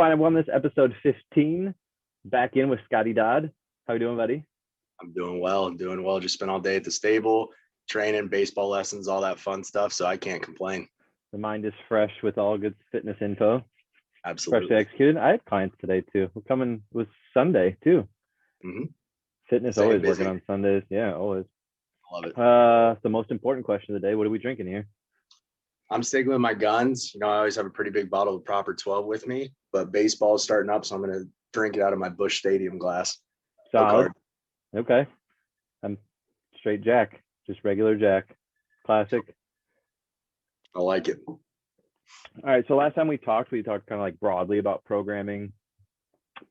Fine, Wellness, episode 15. Back in with Scotty Dodd. How you doing, buddy? I'm doing well. I'm doing well. Just spent all day at the stable, training, baseball lessons, all that fun stuff. So I can't complain. The mind is fresh with all good fitness info. Absolutely. Freshly executed. I had clients today too. We're coming with Sunday too. Mm-hmm. Fitness Staying always busy. working on Sundays. Yeah, always. Love it. The most important question of the day. What are we drinking here? I'm sticking with my guns. I always have a pretty big bottle of Proper 12 with me, but baseball's starting up, so I'm going to drink it out of my Busch Stadium glass. Solid. Okay. I'm straight Jack, just regular Jack. Classic. I like it. All right. So last time we talked kind of like broadly about programming,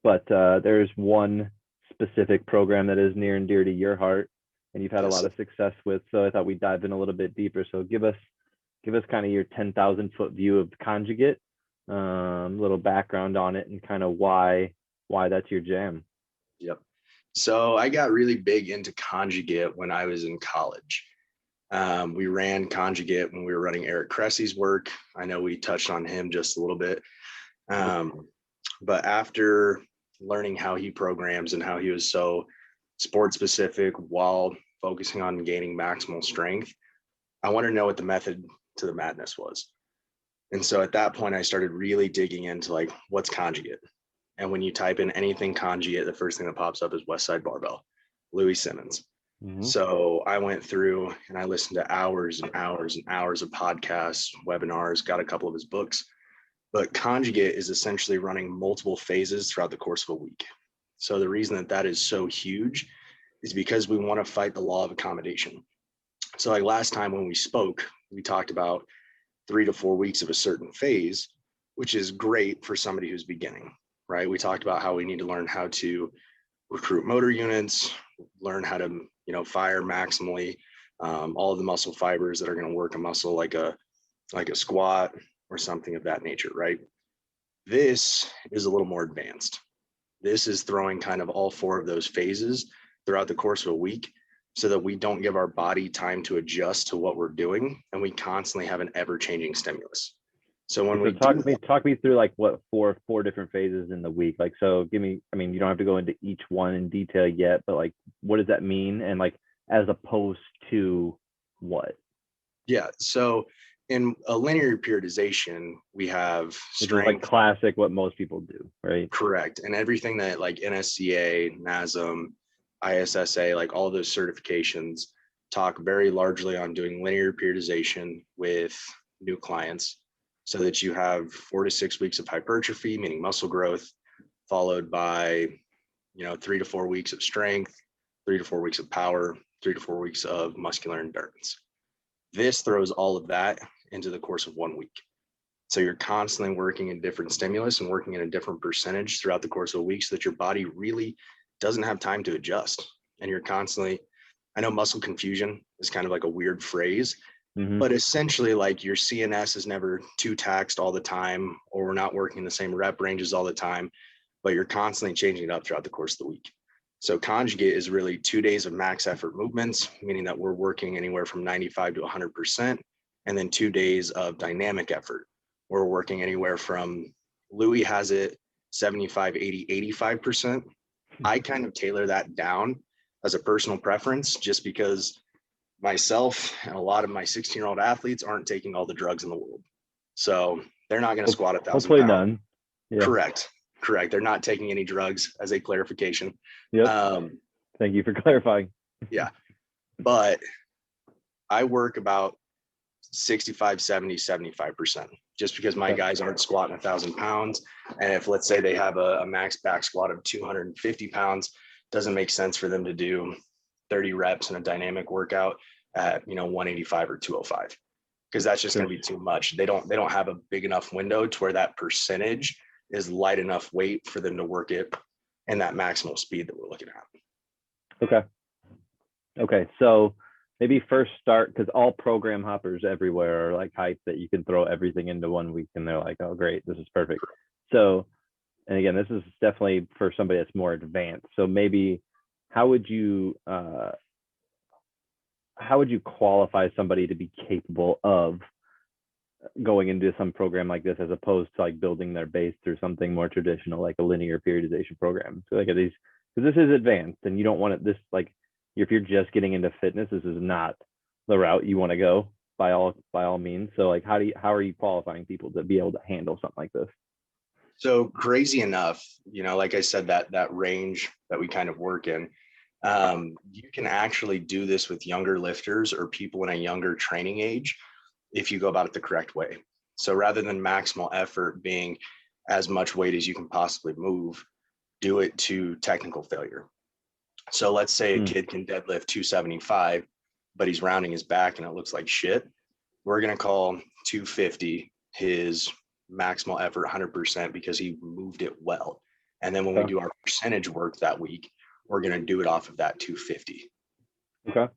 but there's one specific program that is near and dear to your heart, and you've had a lot of success with. So I thought we'd dive in a little bit deeper. So give us kind of your 10,000 foot view of Conjugate, little background on it, and kind of why that's your jam. Yep. So I got really big into Conjugate when I was in college. We ran Conjugate when we were running Eric Cressey's work. I know we touched on him just a little bit. But after learning how he programs and how he was so sport specific while focusing on gaining maximal strength, I wanted to know what the method to the madness was. And so at that point, I started really digging into like, what's Conjugate? And when you type in anything Conjugate, the first thing that pops up is West Side Barbell, Louis Simmons. Mm-hmm. So I went through and I listened to hours and hours and hours of podcasts, webinars, got a couple of his books. But Conjugate is essentially running multiple phases throughout the course of a week. So the reason that is so huge is because we want to fight the law of accommodation. So like last time when we spoke, we talked about 3 to 4 weeks of a certain phase, which is great for somebody who's beginning, right? We talked about how we need to learn how to recruit motor units, learn how to, fire maximally, all of the muscle fibers that are going to work a muscle like a squat or something of that nature, right? This is a little more advanced. This is throwing kind of all 4 of those phases throughout the course of a week so that we don't give our body time to adjust to what we're doing, and we constantly have an ever-changing stimulus. So when we talk me through like what four different phases in the week. Like, so give me, you don't have to go into each one in detail yet, but like, what does that mean? And like, as opposed to what? Yeah. So in a linear periodization, we have strength. Like classic, what most people do, right? Correct. And everything that like NSCA, NASM, ISSA, like all those certifications talk very largely on doing linear periodization with new clients so that you have 4 to 6 weeks of hypertrophy, meaning muscle growth, followed by, 3 to 4 weeks of strength, 3 to 4 weeks of power, 3 to 4 weeks of muscular endurance. This throws all of that into the course of 1 week. So you're constantly working in different stimulus and working in a different percentage throughout the course of a week so that your body really doesn't have time to adjust. And you're constantly, I know muscle confusion is kind of like a weird phrase, but essentially like your CNS is never too taxed all the time, or we're not working in the same rep ranges all the time, but you're constantly changing it up throughout the course of the week. So Conjugate is really 2 days of max effort movements, meaning that we're working anywhere from 95 to 100%, and then 2 days of dynamic effort. We're working anywhere from, Louis has it 75, 80, 85%. I kind of tailor that down as a personal preference, just because myself and a lot of my 16-year-old athletes aren't taking all the drugs in the world. So they're not going to squat 1,000 Hopefully pounds. None. Yeah. Correct. They're not taking any drugs, as a clarification. Yep. Thank you for clarifying. Yeah. But I work about 65, 70, 75%, just because my guys aren't squatting 1,000 pounds. And if, let's say, they have a max back squat of 250 pounds, doesn't make sense for them to do 30 reps in a dynamic workout at 185 or 205, because that's just going to be too much. They don't have a big enough window to where that percentage is light enough weight for them to work it in that maximal speed that we're looking at. Okay. So maybe first start, because all program hoppers everywhere are like hype that you can throw everything into 1 week and they're like, oh great, this is perfect. So, and again, this is definitely for somebody that's more advanced. So maybe how would you qualify somebody to be capable of going into some program like this as opposed to like building their base through something more traditional like a linear periodization program. So like these, because this is advanced and you don't want it this like if you're just getting into fitness, this is not the route you want to go by all means. So like how are you qualifying people to be able to handle something like this? So crazy enough, like I said, that range that we kind of work in, you can actually do this with younger lifters or people in a younger training age if you go about it the correct way. So rather than maximal effort being as much weight as you can possibly move, do it to technical failure. So let's say a kid can deadlift 275, but he's rounding his back and it looks like shit. We're going to call 250 his maximal effort 100% because he moved it well. And then when we do our percentage work that week, we're going to do it off of that 250. Okay.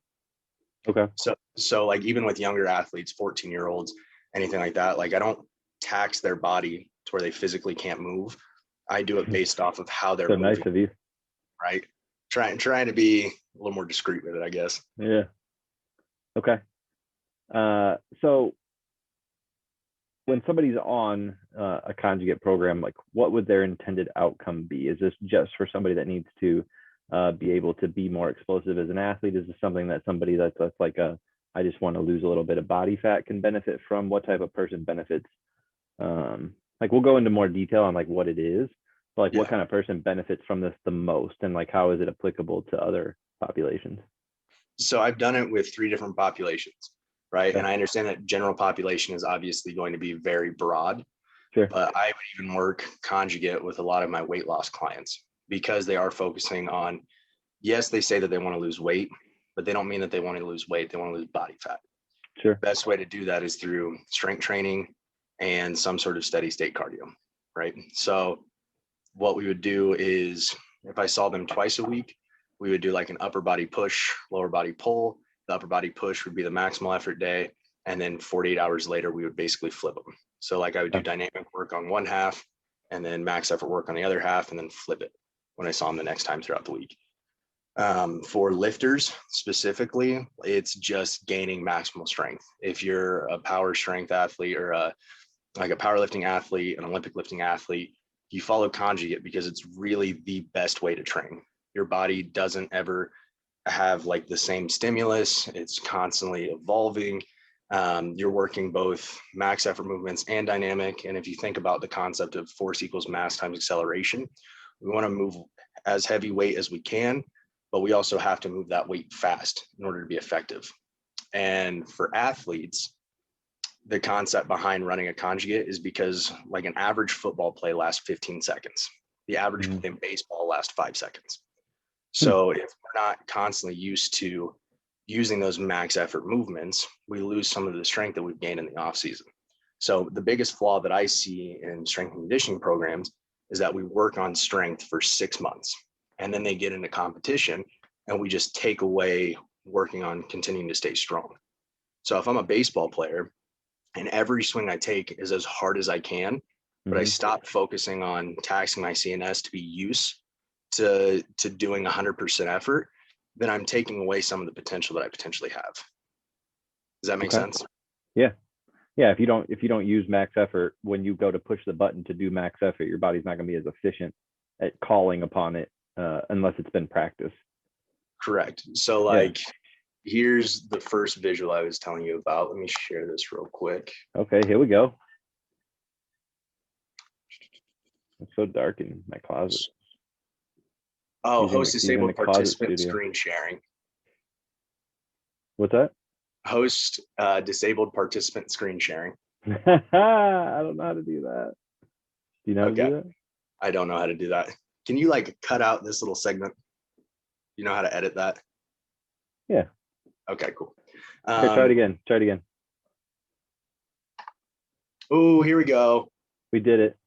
So like even with younger athletes, 14-year-olds, anything like that, like I don't tax their body to where they physically can't move. I do it based off of how they're So moving. nice of you. Right. Trying to be a little more discreet with it, I guess. Yeah. Okay. So when somebody's on a conjugate program, like what would their intended outcome be? Is this just for somebody that needs to be able to be more explosive as an athlete? Is this something that somebody that's like I just want to lose a little bit of body fat can benefit from? What type of person benefits? Like we'll go into more detail on like what it is, but like what kind of person benefits from this the most, and like how is it applicable to other populations? So I've done it with 3 different populations, right? Okay. And I understand that general population is obviously going to be very broad, Sure. but I would even work conjugate with a lot of my weight loss clients because they are focusing on, yes, they say that they want to lose weight, but they don't mean that they want to lose weight. They want to lose body fat. Sure. Best way to do that is through strength training and some sort of steady state cardio, right? So what we would do is if I saw them twice a week, we would do like an upper body push, lower body pull. The upper body push would be the maximal effort day. And then 48 hours later, we would basically flip them. So like I would do dynamic work on one half and then max effort work on the other half and then flip it when I saw them the next time throughout the week. For lifters specifically, it's just gaining maximal strength. If you're a power strength athlete or like a powerlifting athlete, an Olympic lifting athlete, you follow conjugate because it's really the best way to train. Your body doesn't ever have like the same stimulus. It's constantly evolving. You're working both max effort movements and dynamic. And if you think about the concept of force equals mass times acceleration, we want to move as heavy weight as we can, but we also have to move that weight fast in order to be effective. And for athletes, the concept behind running a conjugate is because like an average football play lasts 15 seconds. The average play in baseball lasts 5 seconds. So if we're not constantly used to using those max effort movements, we lose some of the strength that we've gained in the off season. So the biggest flaw that I see in strength and conditioning programs is that we work on strength for 6 months and then they get into competition and we just take away working on continuing to stay strong. So if I'm a baseball player and every swing I take is as hard as I can, but I stop focusing on taxing my CNS to be used to doing 100% effort, then I'm taking away some of the potential that I potentially have. Does that make sense? Yeah. If you don't use max effort when you go to push the button to do max effort, your body's not going to be as efficient at calling upon it unless it's been practiced. Correct. So like here's the first visual I was telling you about. Let me share this real quick. Okay, here we go. It's so dark in my closet. Oh, host disabled participant screen sharing. What's that? Host disabled participant screen sharing. I don't know how to do that. Do you know how to do that? I don't know how to do that. Can you like cut out this little segment? You know how to edit that? Yeah. Okay, cool. Here, try it again. Oh, here we go. We did it.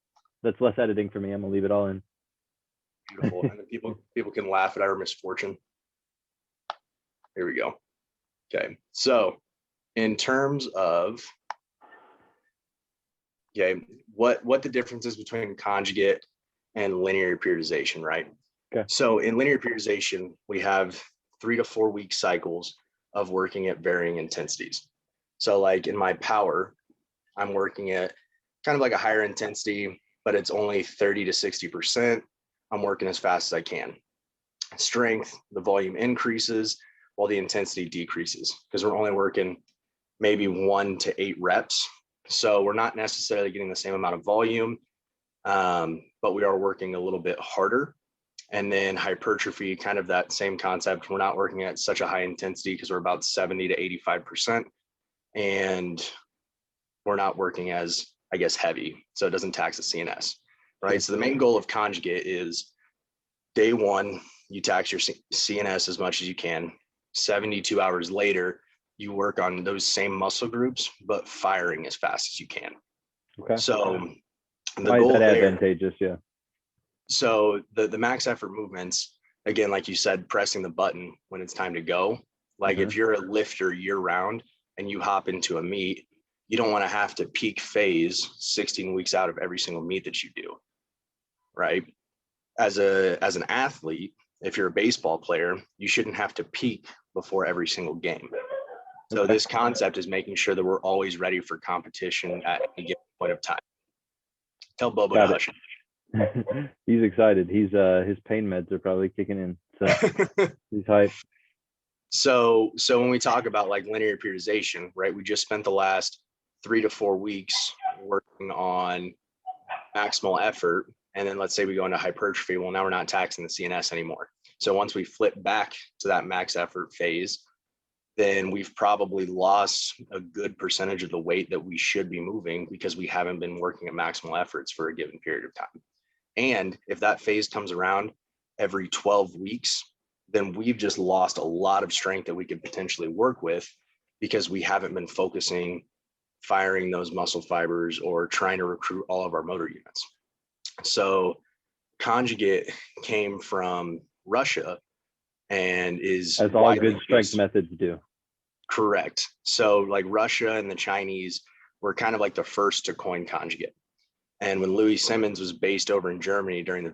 That's less editing for me. I'm gonna leave it all in. Beautiful. And then people can laugh at our misfortune. Here we go. Okay. So in terms of what the difference is between conjugate and linear periodization, right? Okay. So in linear periodization, we have 3 to 4 week cycles of working at varying intensities. So like in my power, I'm working at kind of like a higher intensity, but it's only 30 to 60%. I'm working as fast as I can. Strength, the volume increases while the intensity decreases because we're only working maybe 1 to 8 reps. So we're not necessarily getting the same amount of volume, but we are working a little bit harder. And then hypertrophy, kind of that same concept. We're not working at such a high intensity because we're about 70 to 85%. And we're not working as, I guess, heavy. So it doesn't tax the CNS, right? So the main goal of Conjugate is day one, you tax your CNS as much as you can. 72 hours later, you work on those same muscle groups, but firing as fast as you can. Okay. So the Why goal is that there, advantageous? Yeah. so the max effort movements, again, like you said, pressing the button when it's time to go. Like if you're a lifter year round and you hop into a meet, you don't want to have to peak phase 16 weeks out of every single meet that you do, right? As an athlete, if you're a baseball player, you shouldn't have to peak before every single game. So this concept is making sure that we're always ready for competition at any given point of time. Tell Bobo to hush. He's excited. His pain meds are probably kicking in. So he's hyped. So when we talk about like linear periodization, right? We just spent the last 3 to 4 weeks working on maximal effort. And then let's say we go into hypertrophy. Well, now we're not taxing the CNS anymore. So once we flip back to that max effort phase, then we've probably lost a good percentage of the weight that we should be moving because we haven't been working at maximal efforts for a given period of time. And if that phase comes around every 12 weeks, then we've just lost a lot of strength that we could potentially work with because we haven't been focusing, firing those muscle fibers or trying to recruit all of our motor units. So Conjugate came from Russia and is, as all good strength methods do. Correct. So like Russia and the Chinese were kind of like the first to coin Conjugate. And when Louis Simmons was based over in Germany during the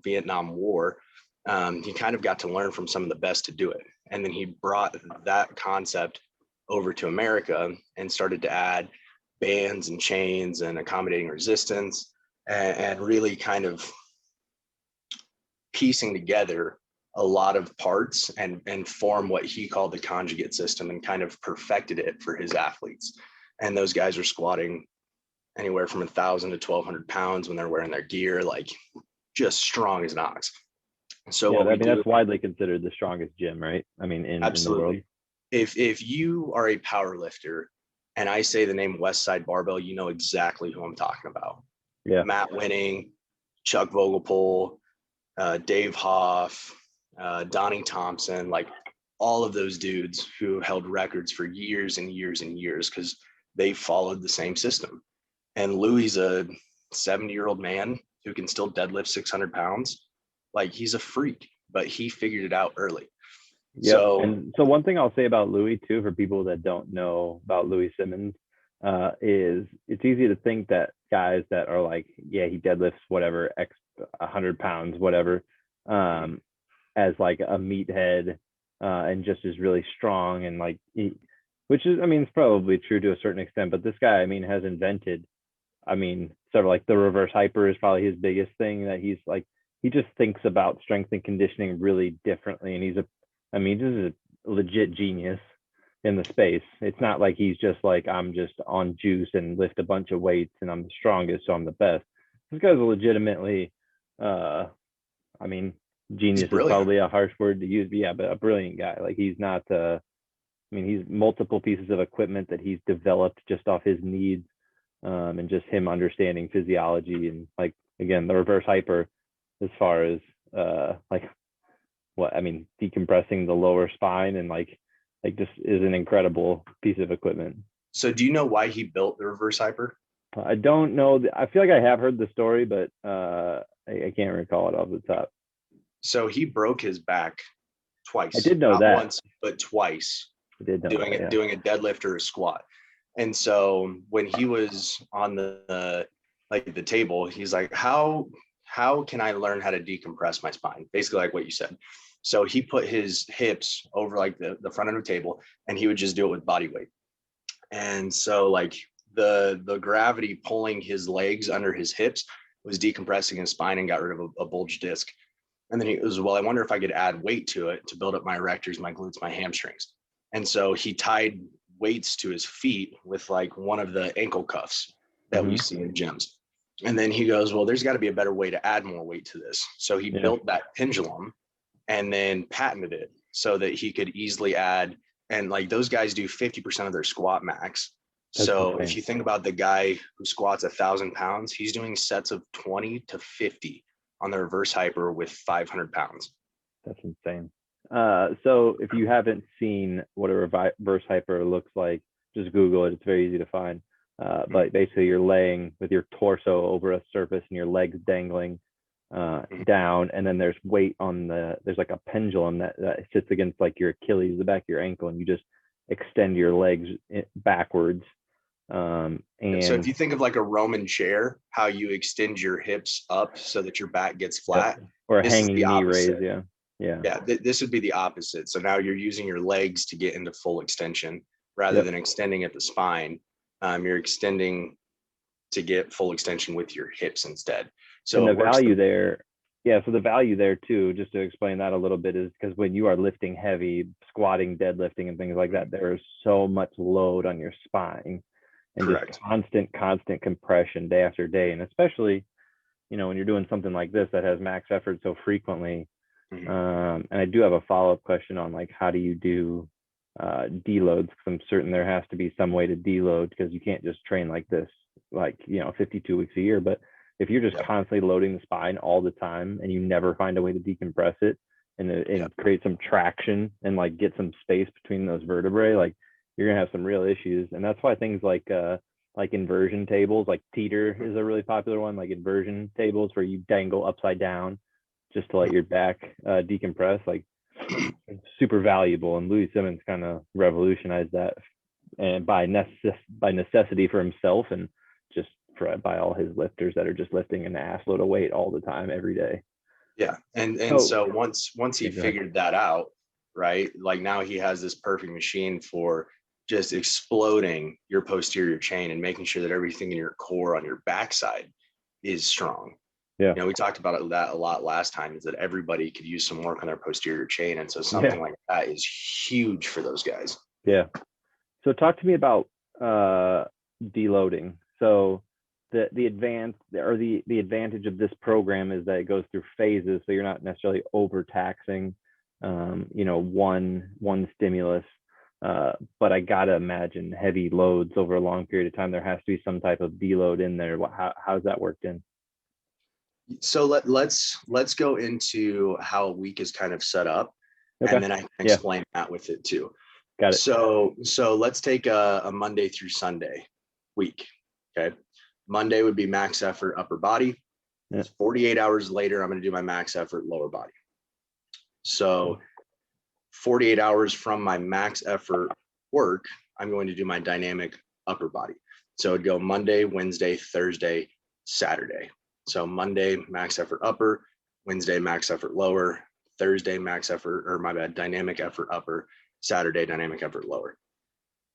Vietnam War, he kind of got to learn from some of the best to do it. And then he brought that concept over to America and started to add bands and chains and accommodating resistance and really kind of piecing together a lot of parts and form what he called the Conjugate system and kind of perfected it for his athletes. And those guys are squatting anywhere from 1,000 to 1,200 pounds when they're wearing their gear, like just strong as an ox. So yeah, I mean, that's widely considered the strongest gym, right? I mean, in the world. If you are a power lifter and I say the name West Side Barbell, you know exactly who I'm talking about. Yeah. Matt Winning, Chuck Vogelpohl, Dave Hoff, Donnie Thompson, like all of those dudes who held records for years and years and years because they followed the same system. And Louis a 70-year-old man who can still deadlift 600 pounds. Like he's a freak, but he figured it out early. Yeah. So one thing I'll say about Louis too, for people that don't know about Louis Simmons, is it's easy to think that guys that are like, yeah, he deadlifts whatever, 100 pounds, whatever, as like a meathead, and just is really strong and like, which is, I mean, it's probably true to a certain extent, but this guy, I mean, has invented, I mean, sort of like the reverse hyper is probably his biggest thing, that he's like, he just thinks about strength and conditioning really differently. And he's a legit genius in the space. It's not like he's just like, I'm just on juice and lift a bunch of weights and I'm the strongest, so I'm the best. This guy's a legitimately, I mean, genius is probably a harsh word to use, but yeah, but a brilliant guy. Like he's not, I mean, he's multiple pieces of equipment that he's developed just off his needs, and just him understanding physiology and like, again, the reverse hyper as far as like what I mean, decompressing the lower spine and like just is an incredible piece of equipment. So do you know why he built the reverse hyper? I don't know. I feel like I have heard the story, but I can't recall it off the top. So he broke his back twice. I did know Not that once, but twice. I did know doing that, yeah. doing a deadlift or a squat. And so when he was on the table, he's like, how can I learn how to decompress my spine? Basically like what you said. So he put his hips over like the front of the table and he would just do it with body weight. And so like the gravity pulling his legs under his hips was decompressing his spine and got rid of a bulge disc. And then he was, well, I wonder if I could add weight to it to build up my erectors, my glutes, my hamstrings. And so he tied weights to his feet with like one of the ankle cuffs that we see in gyms. And then he goes, well, there's got to be a better way to add more weight to this. So he built that pendulum and then patented it so that he could easily add. And like those guys do 50% of their squat max. So if you think about the guy who squats 1,000 pounds, he's doing sets of 20 to 50 on the reverse hyper with 500 pounds. That's insane. So if you haven't seen what a reverse hyper looks like, just Google it. It's very easy to find. But basically you're laying with your torso over a surface and your legs dangling down, and then there's weight on there's like a pendulum that sits against like your Achilles, the back of your ankle, and you just extend your legs backwards. And so if you think of like a Roman chair, how you extend your hips up so that your back gets flat, or a hanging knee raise, this would be the opposite. So now you're using your legs to get into full extension rather than extending at the spine. You're extending to get full extension with your hips instead. So and the value there, so the value there too, just to explain that a little bit, is because when you are lifting heavy, squatting, deadlifting, and things like that, there is so much load on your spine and just constant compression day after day. And especially, when you're doing something like this that has max effort so frequently. And I do have a follow-up question on like, how do you do deloads? Because I'm certain there has to be some way to deload, because you can't just train like this, 52 weeks a year. But if you're just constantly loading the spine all the time and you never find a way to decompress it and create some traction and like get some space between those vertebrae, like you're gonna have some real issues. And that's why things like inversion tables, like teeter is a really popular one, like inversion tables where you dangle upside down just to let your back decompress, like it's super valuable. And Louis Simmons kind of revolutionized that, and by necessity for himself, and just by all his lifters that are just lifting an ass load of weight all the time every day. So once he figured that out, right, like now he has this perfect machine for just exploding your posterior chain and making sure that everything in your core on your backside is strong. We talked about that a lot last time, is that everybody could use some work on their posterior chain. And so something like that is huge for those guys. So talk to me about deloading. So the advantage of this program is that it goes through phases, so you're not necessarily overtaxing one stimulus, but I gotta imagine heavy loads over a long period of time, there has to be some type of deload in there. How's that worked in? So let's go into how a week is kind of set up, and then I can explain that with it too. Got it. So let's take a Monday through Sunday week. Okay. Monday would be max effort upper body. 48 hours later, I'm going to do my max effort lower body. So 48 hours from my max effort work, I'm going to do my dynamic upper body. So it'd go Monday, Wednesday, Thursday, Saturday. So Monday, max effort upper, Wednesday, max effort lower, Thursday, dynamic effort upper, Saturday, dynamic effort lower.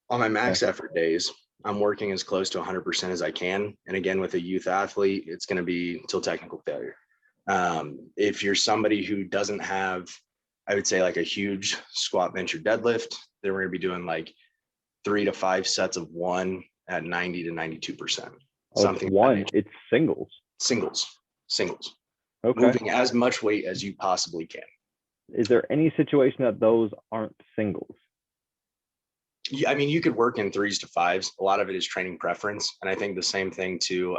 On my max effort days, I'm working as close to 100% as I can. And again, with a youth athlete, it's going to be till technical failure. If you're somebody who doesn't have, I would say like a huge squat, bench, or deadlift, then we're going to be doing like 3 to 5 sets of one at 90 to 92%. It's Singles. Okay. Moving as much weight as you possibly can. Is there any situation that those aren't singles? I mean, you could work in 3s to 5s. A lot of it is training preference. And I think the same thing too,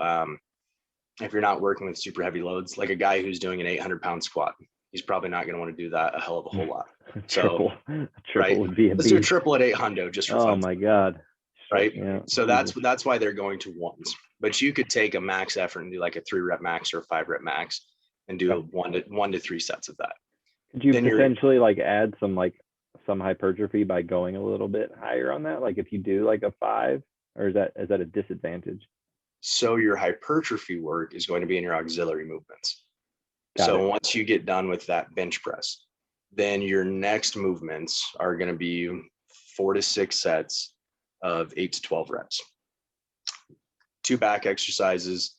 if you're not working with super heavy loads, like a guy who's doing an 800-pound squat, he's probably not going to want to do that a hell of a whole lot. Triple would be let's do a triple at 800 just for fun. Oh my God. Right. Yeah. So that's why they're going to ones. But you could take a max effort and do like a 3-rep max or a 5-rep max and do a 1 to 3 sets of that. Could you potentially like add some hypertrophy by going a little bit higher on that? Like if you do like a 5, or is that a disadvantage? So your hypertrophy work is going to be in your auxiliary movements. Once you get done with that bench press, then your next movements are going to be 4 to 6 sets of 8 to 12 reps. 2 back exercises,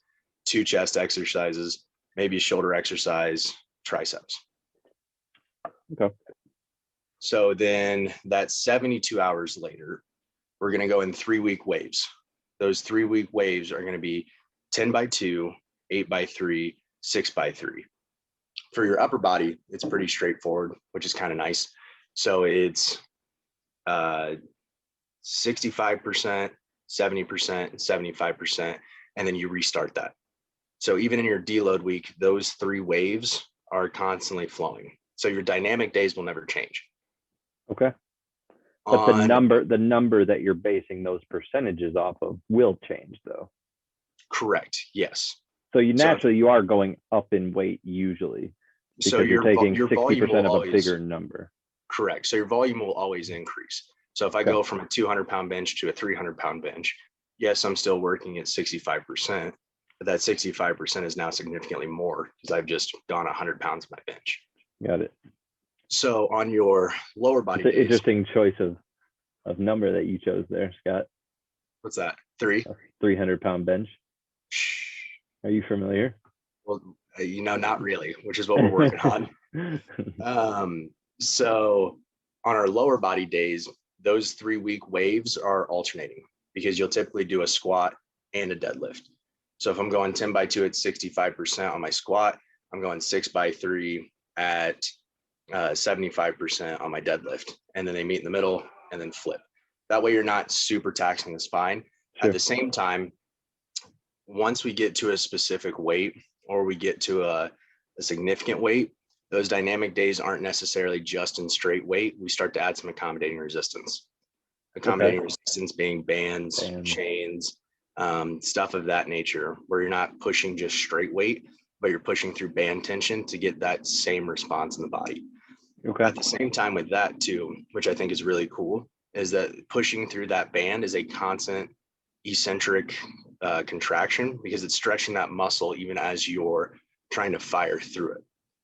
2 chest exercises, maybe a shoulder exercise, triceps. Okay. So then that's 72 hours later, we're going to go in 3-week waves. Those 3-week waves are going to be 10 by 2, 8 by 3, 6 by 3. For your upper body, it's pretty straightforward, which is kind of nice. So it's 65%, 70%, 75%, and then you restart that. So even in your deload week, those 3 waves are constantly flowing. So your dynamic days will never change. Okay. But the number that you're basing those percentages off of will change though. Correct. Yes. So you are going up in weight usually because So you're taking your 60% of a bigger number. Correct. So your volume will always increase. So if I go from a 200-pound bench to a 300-pound bench, yes, I'm still working at 65%, but that 65% is now significantly more because I've just gone 100 pounds on my bench. Got it. So on your lower body It's an days, interesting choice of number that you chose there, Scott. what's that? 3? A 300-pound bench. Are you familiar? Well, not really, which is what we're working on. So on our lower body days, those 3-week waves are alternating because you'll typically do a squat and a deadlift. So if I'm going 10 by 2 at 65% on my squat, I'm going 6 by 3 at 75% on my deadlift, and then they meet in the middle and then flip. That way you're not super taxing the spine. Sure. At the same time, once we get to a specific weight or we get to a significant weight, those dynamic days aren't necessarily just in straight weight. We start to add some accommodating resistance. Accommodating resistance being bands, chains, stuff of that nature, where you're not pushing just straight weight, but you're pushing through band tension to get that same response in the body. Okay. At the same time with that too, which I think is really cool, is that pushing through that band is a constant eccentric contraction because it's stretching that muscle even as you're trying to fire through it.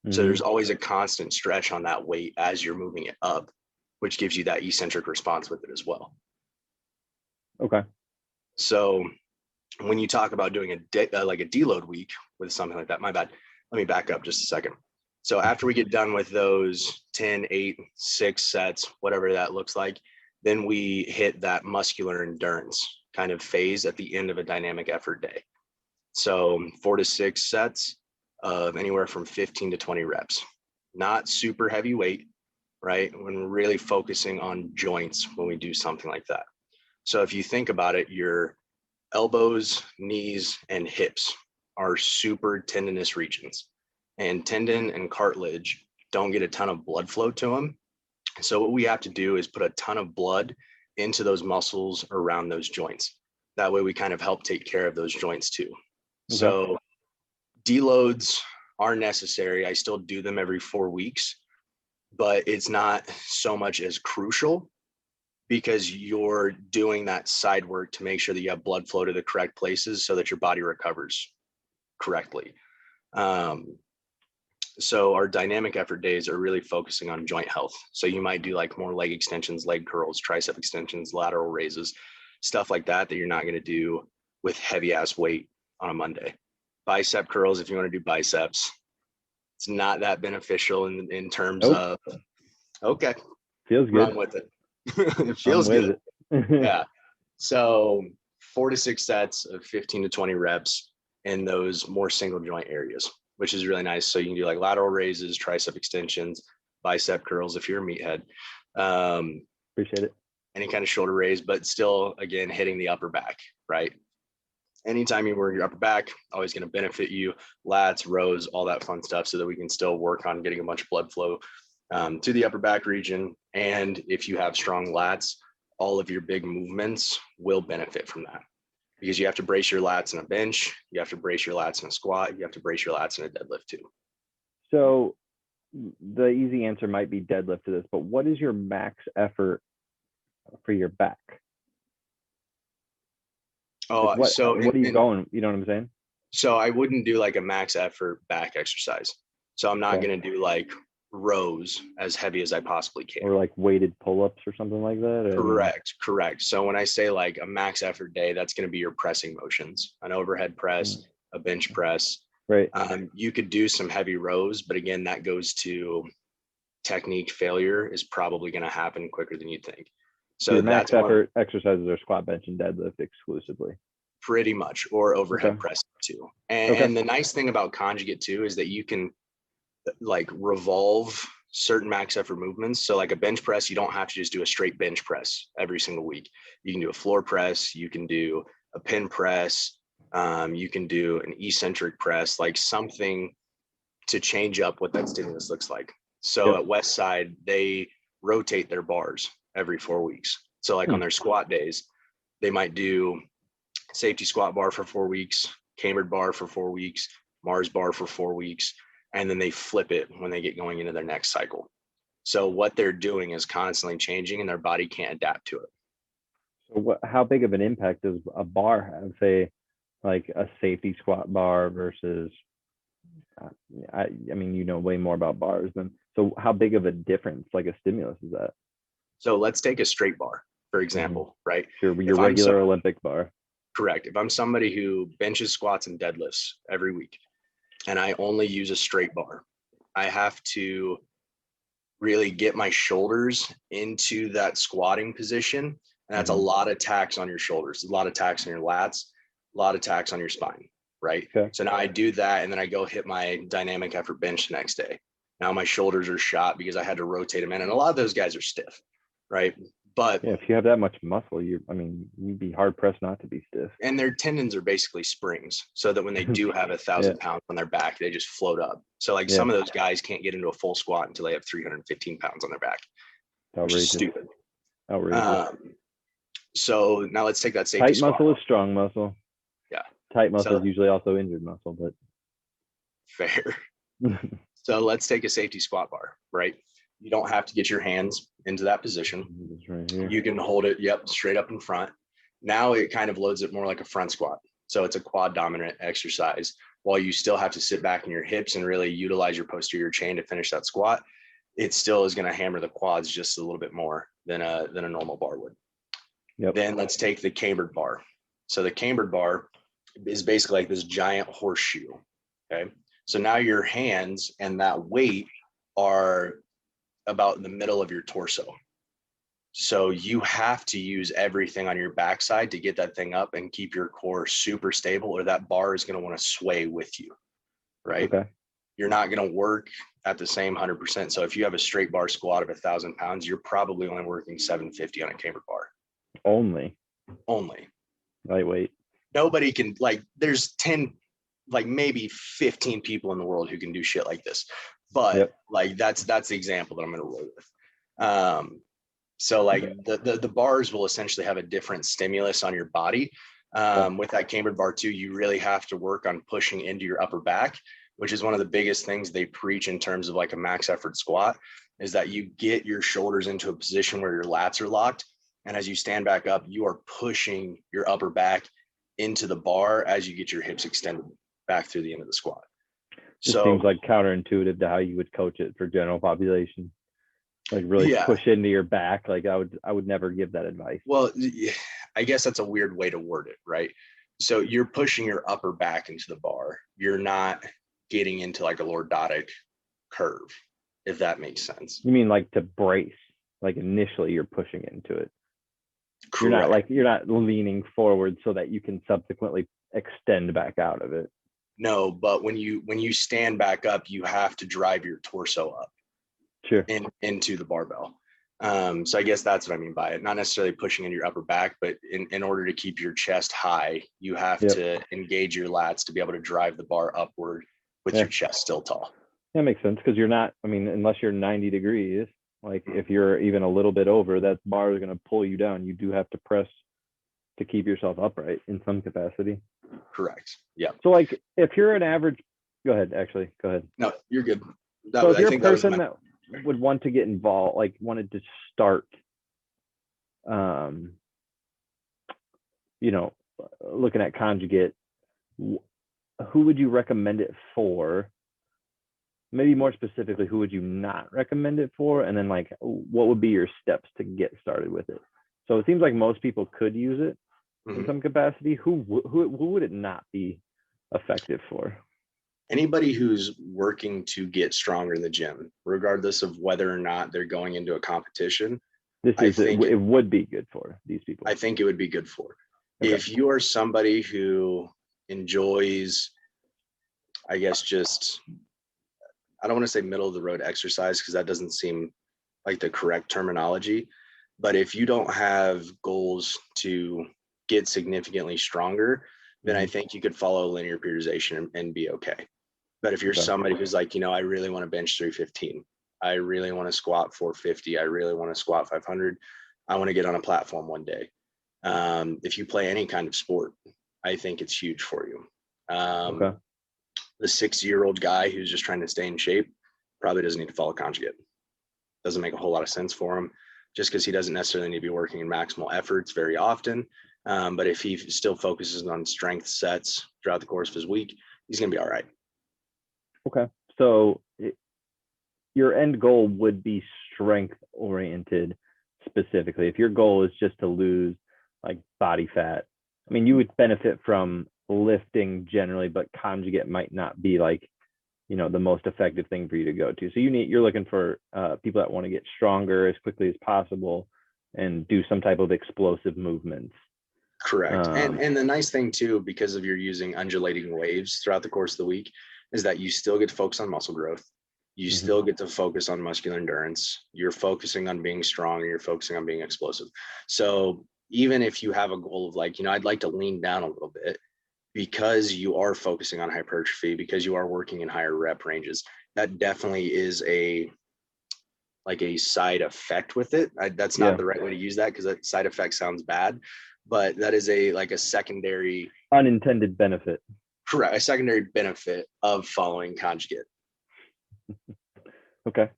Mm-hmm. So there's always a constant stretch on that weight as you're moving it up, which gives you that eccentric response with it as well. Okay. So when you talk about doing like a deload week with something like that, my bad, let me back up just a second. So after we get done with those 10, 8, 6 sets, whatever that looks like, then we hit that muscular endurance kind of phase at the end of a dynamic effort day. So 4 to 6 sets of anywhere from 15 to 20 reps, not super heavy weight, right? When we're really focusing on joints when we do something like that. So if you think about it, your elbows, knees, and hips are super tendinous regions, and tendon and cartilage don't get a ton of blood flow to them. So what we have to do is put a ton of blood into those muscles around those joints. That way we kind of help take care of those joints too. Okay. So deloads are necessary. I still do them every 4 weeks, but it's not so much as crucial because you're doing that side work to make sure that you have blood flow to the correct places so that your body recovers correctly. So our dynamic effort days are really focusing on joint health. So you might do like more leg extensions, leg curls, tricep extensions, lateral raises, stuff like that you're not going to do with heavy ass weight on a Monday. Bicep curls, if you want to do biceps, it's not that beneficial in terms of, okay. Feels good. Run with it. It feels good. Yeah. So 4 to 6 sets of 15 to 20 reps in those more single joint areas, which is really nice. So you can do like lateral raises, tricep extensions, bicep curls if you're a meathead. Appreciate it. Any kind of shoulder raise, but still, again, hitting the upper back, right? Anytime you work your upper back, always going to benefit you. Lats, rows, all that fun stuff so that we can still work on getting a bunch of blood flow to the upper back region. And if you have strong lats, all of your big movements will benefit from that. Because you have to brace your lats in a bench, you have to brace your lats in a squat, you have to brace your lats in a deadlift too. So the easy answer might be deadlift to this, but what is your max effort for your back? Oh, like what are you going? You know what I'm saying? So I wouldn't do like a max effort back exercise. So I'm not going to do like rows as heavy as I possibly can. Or like weighted pull-ups or something like that? Correct. So when I say like a max effort day, that's going to be your pressing motions, an overhead press, a bench press. Right. You could do some heavy rows, but again, that goes to technique failure is probably going to happen quicker than you think. So your max effort exercises are squat, bench, and deadlift exclusively. Pretty much, or overhead press too. And the nice thing about Conjugate too is that you can like revolve certain max effort movements. So like a bench press, you don't have to just do a straight bench press every single week. You can do a floor press, you can do a pin press, you can do an eccentric press, like something to change up what that stimulus looks like. So at Westside, they rotate their bars every 4 weeks. So like on their squat days, they might do safety squat bar for 4 weeks, cambered bar for 4 weeks, Mars bar for 4 weeks, and then they flip it when they get going into their next cycle. So what they're doing is constantly changing and their body can't adapt to it. So how big of an impact does a bar have, say, like a safety squat bar versus, I mean, you know way more about bars than, so how big of a difference, like a stimulus, is that? So let's take a straight bar, for example, right? Your regular Olympic bar. Correct. If I'm somebody who benches, squats, and deadlifts every week, and I only use a straight bar, I have to really get my shoulders into that squatting position. And that's a lot of tax on your shoulders, a lot of tax on your lats, a lot of tax on your spine, right? So now I do that, and then I go hit my dynamic effort bench the next day. Now my shoulders are shot because I had to rotate them in. And a lot of those guys are stiff, right? But yeah, if you have that much muscle, you'd be hard pressed not to be stiff. And their tendons are basically springs, so that when they do have 1,000 pounds on their back, they just float up. So like some of those guys can't get into a full squat until they have 315 pounds on their back. Which is stupid. Outrageous. So now let's take that safety tight squat. Muscle is strong muscle. Yeah. Tight muscle is usually also injured muscle, but fair. So let's take a safety squat bar, right? You don't have to get your hands into that position. Right here. You can hold it, straight up in front. Now it kind of loads it more like a front squat. So it's a quad dominant exercise while you still have to sit back in your hips and really utilize your posterior chain to finish that squat. It still is going to hammer the quads just a little bit more than a normal bar would. Then let's take the cambered bar. So the cambered bar is basically like this giant horseshoe. Okay. So now your hands and that weight are about in the middle of your torso. So you have to use everything on your backside to get that thing up and keep your core super stable, or that bar is going to want to sway with you, right? You're not going to work at the same 100%. So if you have a straight bar squat of 1,000 pounds, you're probably only working 750 on a cambered bar. Only. Lightweight. Nobody can, like, there's 10, like maybe 15 people in the world who can do shit like this. But like that's the example that I'm going to roll with. So like the bars will essentially have a different stimulus on your body. With that cambered bar too, you really have to work on pushing into your upper back, which is one of the biggest things they preach in terms of like a max effort squat, is that you get your shoulders into a position where your lats are locked. And as you stand back up, you are pushing your upper back into the bar as you get your hips extended back through the end of the squat. It seems like counterintuitive to how you would coach it for general population. Like really push into your back. Like I would never give that advice. Well, I guess that's a weird way to word it, right? So you're pushing your upper back into the bar. You're not getting into like a lordotic curve, if that makes sense. You mean like to brace? Like initially you're pushing into it. Correct. You're not leaning forward so that you can subsequently extend back out of it. No, but when you stand back up, you have to drive your torso up. Into the barbell. So I guess that's what I mean by it. Not necessarily pushing into your upper back, but in order to keep your chest high, you have to engage your lats to be able to drive the bar upward with your chest still tall. That makes sense, because you're not, I mean, unless you're 90 degrees, like if you're even a little bit over, that bar is going to pull you down. You do have to press to keep yourself upright in some capacity. Correct. Yeah. So like if you're an average, go ahead. No, you're good. So if you're a person that would want to get involved, like wanted to start, looking at Conjugate, who would you recommend it for? maybe more specifically, who would you not recommend it for? And then like, what would be your steps to get started with it? So it seems like most people could use it in some capacity. Who would it not be effective for? Anybody who's working to get stronger in the gym, regardless of whether or not they're going into a competition. It would be good for these people. I think it would be good for. Okay. If you are somebody who enjoys, I guess, just, I don't want to say middle of the road exercise because that doesn't seem like the correct terminology. But if you don't have goals to get significantly stronger, then I think you could follow linear periodization and be okay. But if you're somebody who's like, I really want to bench 315, I really want to squat 450, I really want to squat 500, I want to get on a platform one day. If you play any kind of sport, I think it's huge for you. The 60-year-old guy who's just trying to stay in shape probably doesn't need to follow Conjugate. Doesn't make a whole lot of sense for him, just because he doesn't necessarily need to be working in maximal efforts very often. But if he still focuses on strength sets throughout the course of his week, he's going to be all right. Okay. So your end goal would be strength oriented specifically. If your goal is just to lose like body fat, I mean, you would benefit from lifting generally, but Conjugate might not be like, the most effective thing for you to go to. So you're looking for people that want to get stronger as quickly as possible and do some type of explosive movements. Correct. And the nice thing too, because of you're using undulating waves throughout the course of the week, is that you still get to focus on muscle growth. You still get to focus on muscular endurance. You're focusing on being strong, and you're focusing on being explosive. So even if you have a goal of like, I'd like to lean down a little bit, because you are focusing on hypertrophy, because you are working in higher rep ranges, that definitely is a side effect with it. That's not the right way to use that, because that side effect sounds bad, but that is a secondary unintended benefit. Correct. A secondary benefit of following Conjugate. Okay.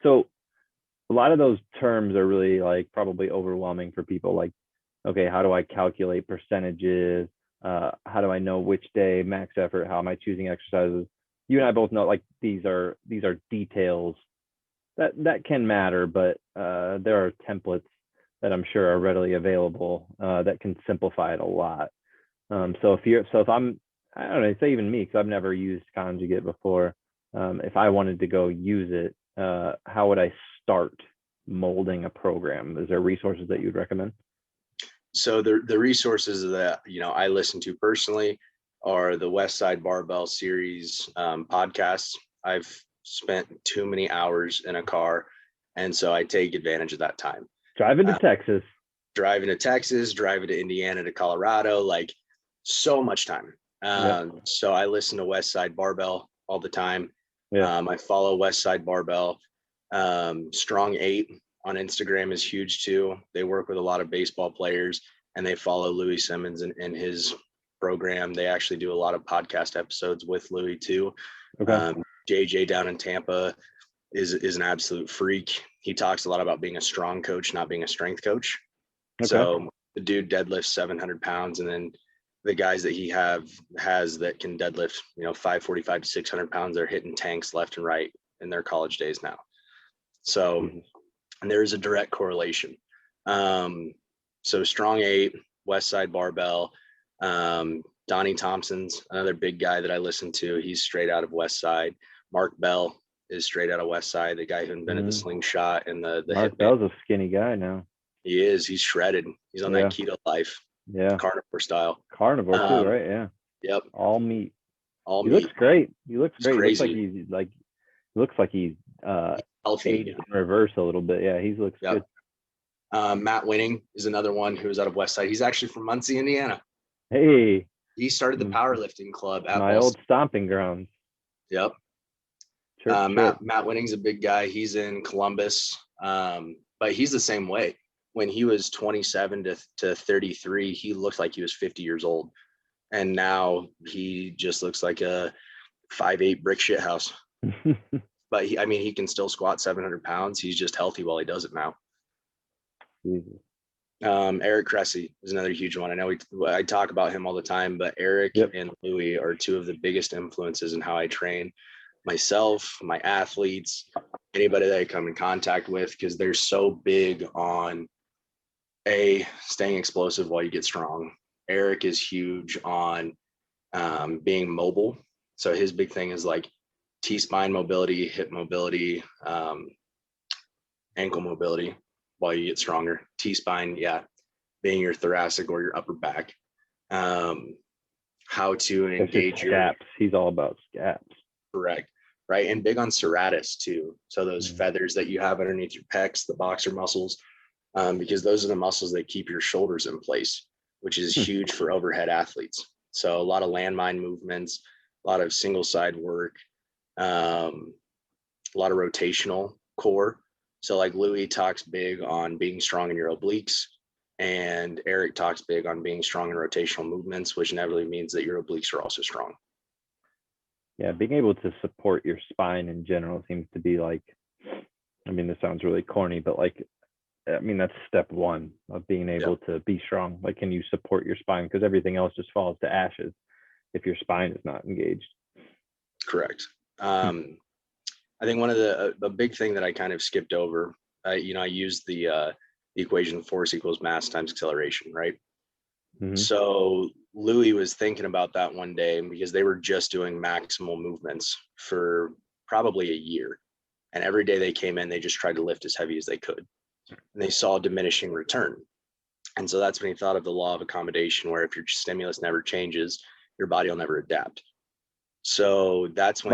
So a lot of those terms are really like probably overwhelming for people. Like, okay, how do I calculate percentages? How do I know which day max effort? How am I choosing exercises? You and I both know like these are details that can matter, but there are templates that I'm sure are readily available that can simplify it a lot. So if I'm, I don't know, say even me, because I've never used Conjugate before. If I wanted to go use it, how would I start molding a program? Is there resources that you'd recommend? So the resources that I listen to personally are the West Side Barbell Series podcasts. I've spent too many hours in a car, and so I take advantage of that time. Driving to Texas, driving to Indiana, to Colorado, like so much time. So I listen to West Side Barbell all the time. I follow West Side Barbell. Strong 8 on Instagram is huge too. They work with a lot of baseball players, and they follow Louis Simmons in his program. They actually do a lot of podcast episodes with Louis too. JJ down in Tampa is an absolute freak. He talks a lot about being a strong coach, not being a strength coach. So the dude deadlifts 700 pounds, and then the guys that he has that can deadlift, 545 to 600 pounds, they're hitting tanks left and right in their college days now. So, and there's a direct correlation. So Strong 8, West Side Barbell, Donnie Thompson's another big guy that I listen to. He's straight out of West Side. Mark Bell is straight out of West Side, the guy who invented the slingshot and the Mark Bell's a skinny guy now. He is. He's shredded. He's on that keto life. Yeah. Carnivore style. Carnivore too, right? Yeah. Yep. All meat. All he meat. Looks great. He looks great. Crazy. He looks like he's healthy. Aged in reverse a little bit. Yeah, he looks good. Matt Winning is another one who's out of West Side. He's actually from Muncie, Indiana. Hey. He started the powerlifting club at my old stomping grounds. Yep. Matt Winning's a big guy. He's in Columbus, but he's the same way. When he was 27 to 33, he looked like he was 50 years old, and now he just looks like a 5'8" brick shit house. But he can still squat 700 pounds. He's just healthy while he does it now. Eric Cressey is another huge one. I know I talk about him all the time, but Eric and Louis are two of the biggest influences in how I train. myself, my athletes, anybody that I come in contact with, because they're so big on staying explosive while you get strong. Eric is huge on being mobile. So his big thing is like T-spine mobility, hip mobility, ankle mobility while you get stronger. T-spine, yeah, being your thoracic or your upper back. How to engage your scaps. He's all about scaps. Correct. Right. And big on serratus too. So those feathers that you have underneath your pecs, the boxer muscles, because those are the muscles that keep your shoulders in place, which is huge for overhead athletes. So a lot of landmine movements, a lot of single side work, a lot of rotational core. So like Louis talks big on being strong in your obliques, and Eric talks big on being strong in rotational movements, which inevitably means that your obliques are also strong. Yeah, being able to support your spine in general seems to be like, I mean, this sounds really corny, but like, I mean, that's step one of being able to be strong. Like, can you support your spine? Because everything else just falls to ashes if your spine is not engaged. Correct. I think one of the big thing that I kind of skipped over, I used the equation force equals mass times acceleration, right? Mm-hmm. So Louis was thinking about that one day because they were just doing maximal movements for probably a year. And every day they came in, they just tried to lift as heavy as they could. And they saw diminishing return. And so that's when he thought of the law of accommodation, where if your stimulus never changes, your body will never adapt. So that's when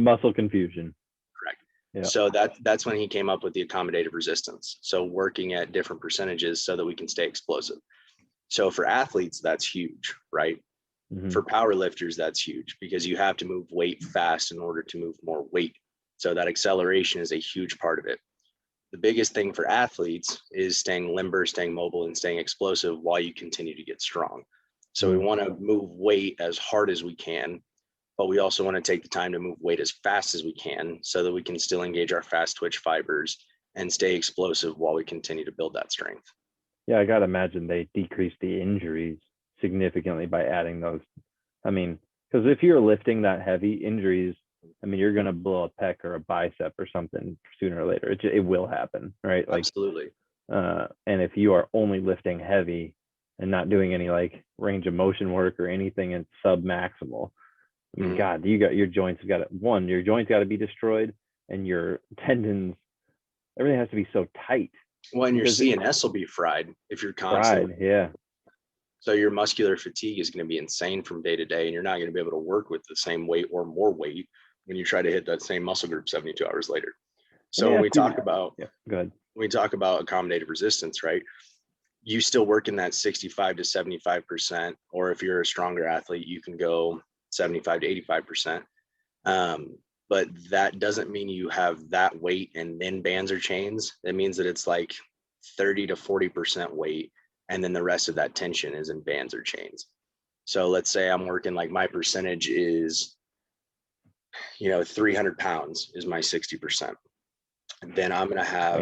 muscle confusion. Correct. Yeah. So that's when he came up with the accommodative resistance. So working at different percentages so that we can stay explosive. So for athletes, that's huge, right? Mm-hmm. For power lifters, that's huge because you have to move weight fast in order to move more weight. So that acceleration is a huge part of it. The biggest thing for athletes is staying limber, staying mobile, and staying explosive while you continue to get strong. So we want to move weight as hard as we can, but we also want to take the time to move weight as fast as we can so that we can still engage our fast twitch fibers and stay explosive while we continue to build that strength. Yeah, I got to imagine they decrease the injuries significantly by adding those. I mean, because if you're lifting that heavy, injuries, I mean, you're going to blow a pec or a bicep or something sooner or later. It will happen, right? Like, absolutely. And if you are only lifting heavy and not doing any like range of motion work or anything, it's sub-maximal. I mean, God, you got your joints got to, your joints got to be destroyed, and your tendons, everything has to be so tight. Well, and your CNS will be fried if you're constantly. Yeah. So your muscular fatigue is going to be insane from day to day, and you're not going to be able to work with the same weight or more weight when you try to hit that same muscle group 72 hours later. So when we talk about when we talk about accommodative resistance, right? You still work in that 65 to 75%, or if you're a stronger athlete, you can go 75 to 85%. But that doesn't mean you have that weight and then bands or chains. That means that it's like 30 to 40% weight, and then the rest of that tension is in bands or chains. So let's say I'm working, like my percentage is, 300 pounds is my 60%. And then I'm going to have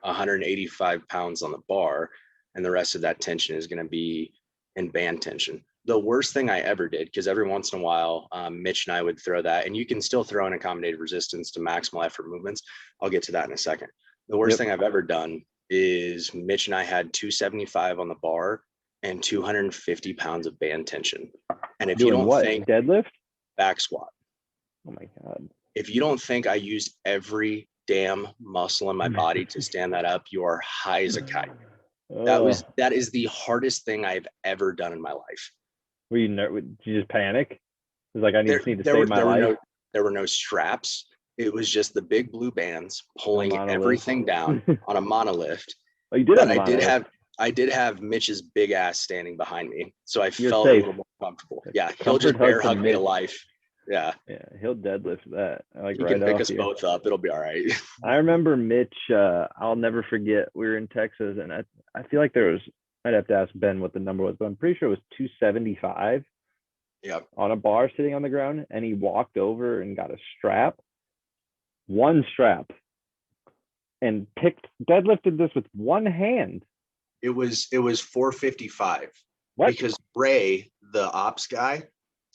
185 pounds on the bar, and the rest of that tension is going to be in band tension. The worst thing I ever did, because every once in a while, Mitch and I would throw that, and you can still throw in accommodative resistance to maximal effort movements. I'll get to that in a second. The worst thing I've ever done is Mitch and I had 275 on the bar and 250 pounds of band tension. And if you don't think deadlift, back squat. Oh my God. If you don't think I used every damn muscle in my body to stand that up, you are high as a kite. That is the hardest thing I've ever done in my life. Were you did you just panic? It was like, I need to save my life. There were no straps. It was just the big blue bands pulling everything down on a monolift. Oh, you did have a monolift. I did have Mitch's big ass standing behind me, so I felt a little more comfortable. Yeah, he'll just bear hug me to life. Yeah, he'll deadlift that. You can pick us both up. It'll be all right. I remember Mitch. I'll never forget. We were in Texas, and I feel like there was. I'd have to ask Ben what the number was, but I'm pretty sure it was 275. Yeah. On a bar sitting on the ground, and he walked over and got a strap, one strap, and deadlifted this with one hand. It was 455. What? Because Ray, the ops guy,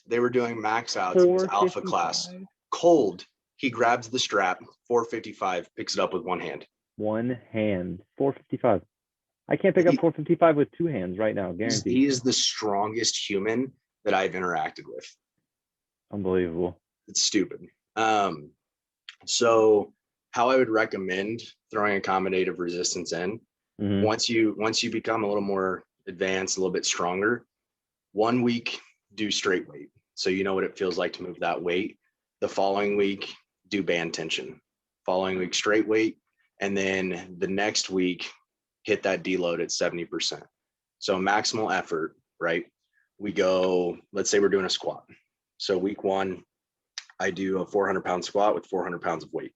they were doing max outs. It was alpha class. Cold, he grabs the strap, 455, picks it up with one hand. One hand, 455. I can't pick up 455 with two hands right now, guaranteed. He is the strongest human that I've interacted with. Unbelievable. It's stupid. So how I would recommend throwing accommodative resistance in, once you become a little more advanced, a little bit stronger, 1 week, do straight weight. So you know what it feels like to move that weight. The following week, do band tension. Following week, straight weight. And then the next week, hit that deload at 70%. So maximal effort, right? We go, let's say we're doing a squat. So week 1, I do a 400-pound squat with 400 pounds of weight.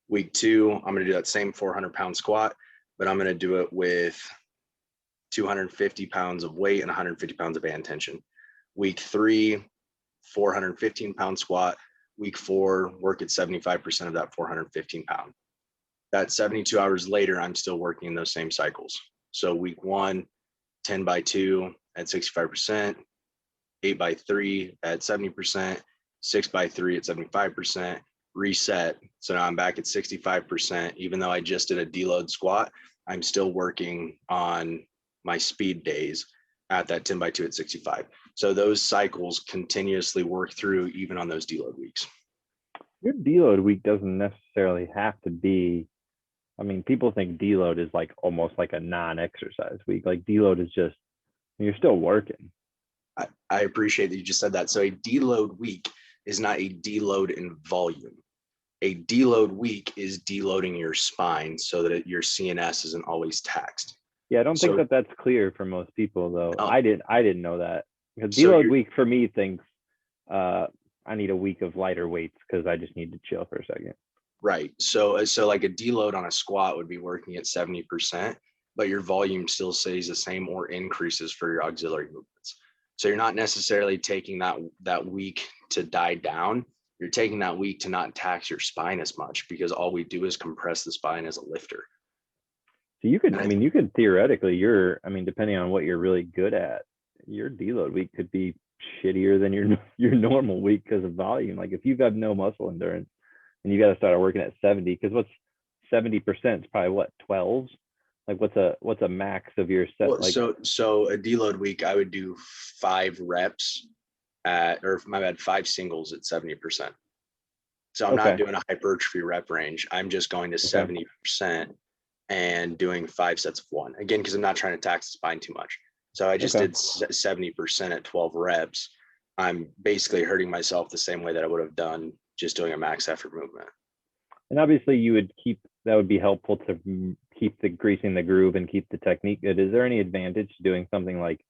Week 2, I'm going to do that same 400-pound squat, but I'm going to do it with 250 pounds of weight and 150 pounds of band tension. Week 3, 415-pound squat. Week 4, work at 75% of that 415-pound. That 72 hours later, I'm still working in those same cycles. So week 1, 10 by 2 at 65%, 8 by 3 at 70%, 6 by 3 at 75%, reset. So now I'm back at 65%. Even though I just did a deload squat, I'm still working on my speed days at that 10 by 2 at 65. So those cycles continuously work through even on those deload weeks. Your deload week doesn't necessarily have to be, I mean, people think deload is like almost like a non-exercise week. Like deload is just, you're still working. I appreciate that you just said that. So a deload week is not a deload in volume. A deload week is deloading your spine so that your CNS isn't always taxed. Yeah, I don't think that that's clear for most people though. Oh, I didn't know that. Because deload week for me thinks I need a week of lighter weights because I just need to chill for a second. Right. So like a deload on a squat would be working at 70%, but your volume still stays the same or increases for your auxiliary movements. So you're not necessarily taking that week to die down. You're taking that week to not tax your spine as much because all we do is compress the spine as a lifter. So you could, you could theoretically, depending on what you're really good at, your deload week could be shittier than your normal week because of volume. Like if you've got no muscle endurance and you got to start working at 70, because what's 70% is probably what, 12s? Like what's a max of your set? Well, so a deload week, I would do 5 reps at, or my bad, 5 singles at 70%. So I'm not doing a hypertrophy rep range. I'm just going to 70% and doing 5 sets of 1. Again, because I'm not trying to tax the spine too much. So I just did 70% at 12 reps. I'm basically hurting myself the same way that I would have done just doing a max effort movement. And obviously you would that would be helpful to keep the greasing the groove and keep the technique good. Is there any advantage to doing something like,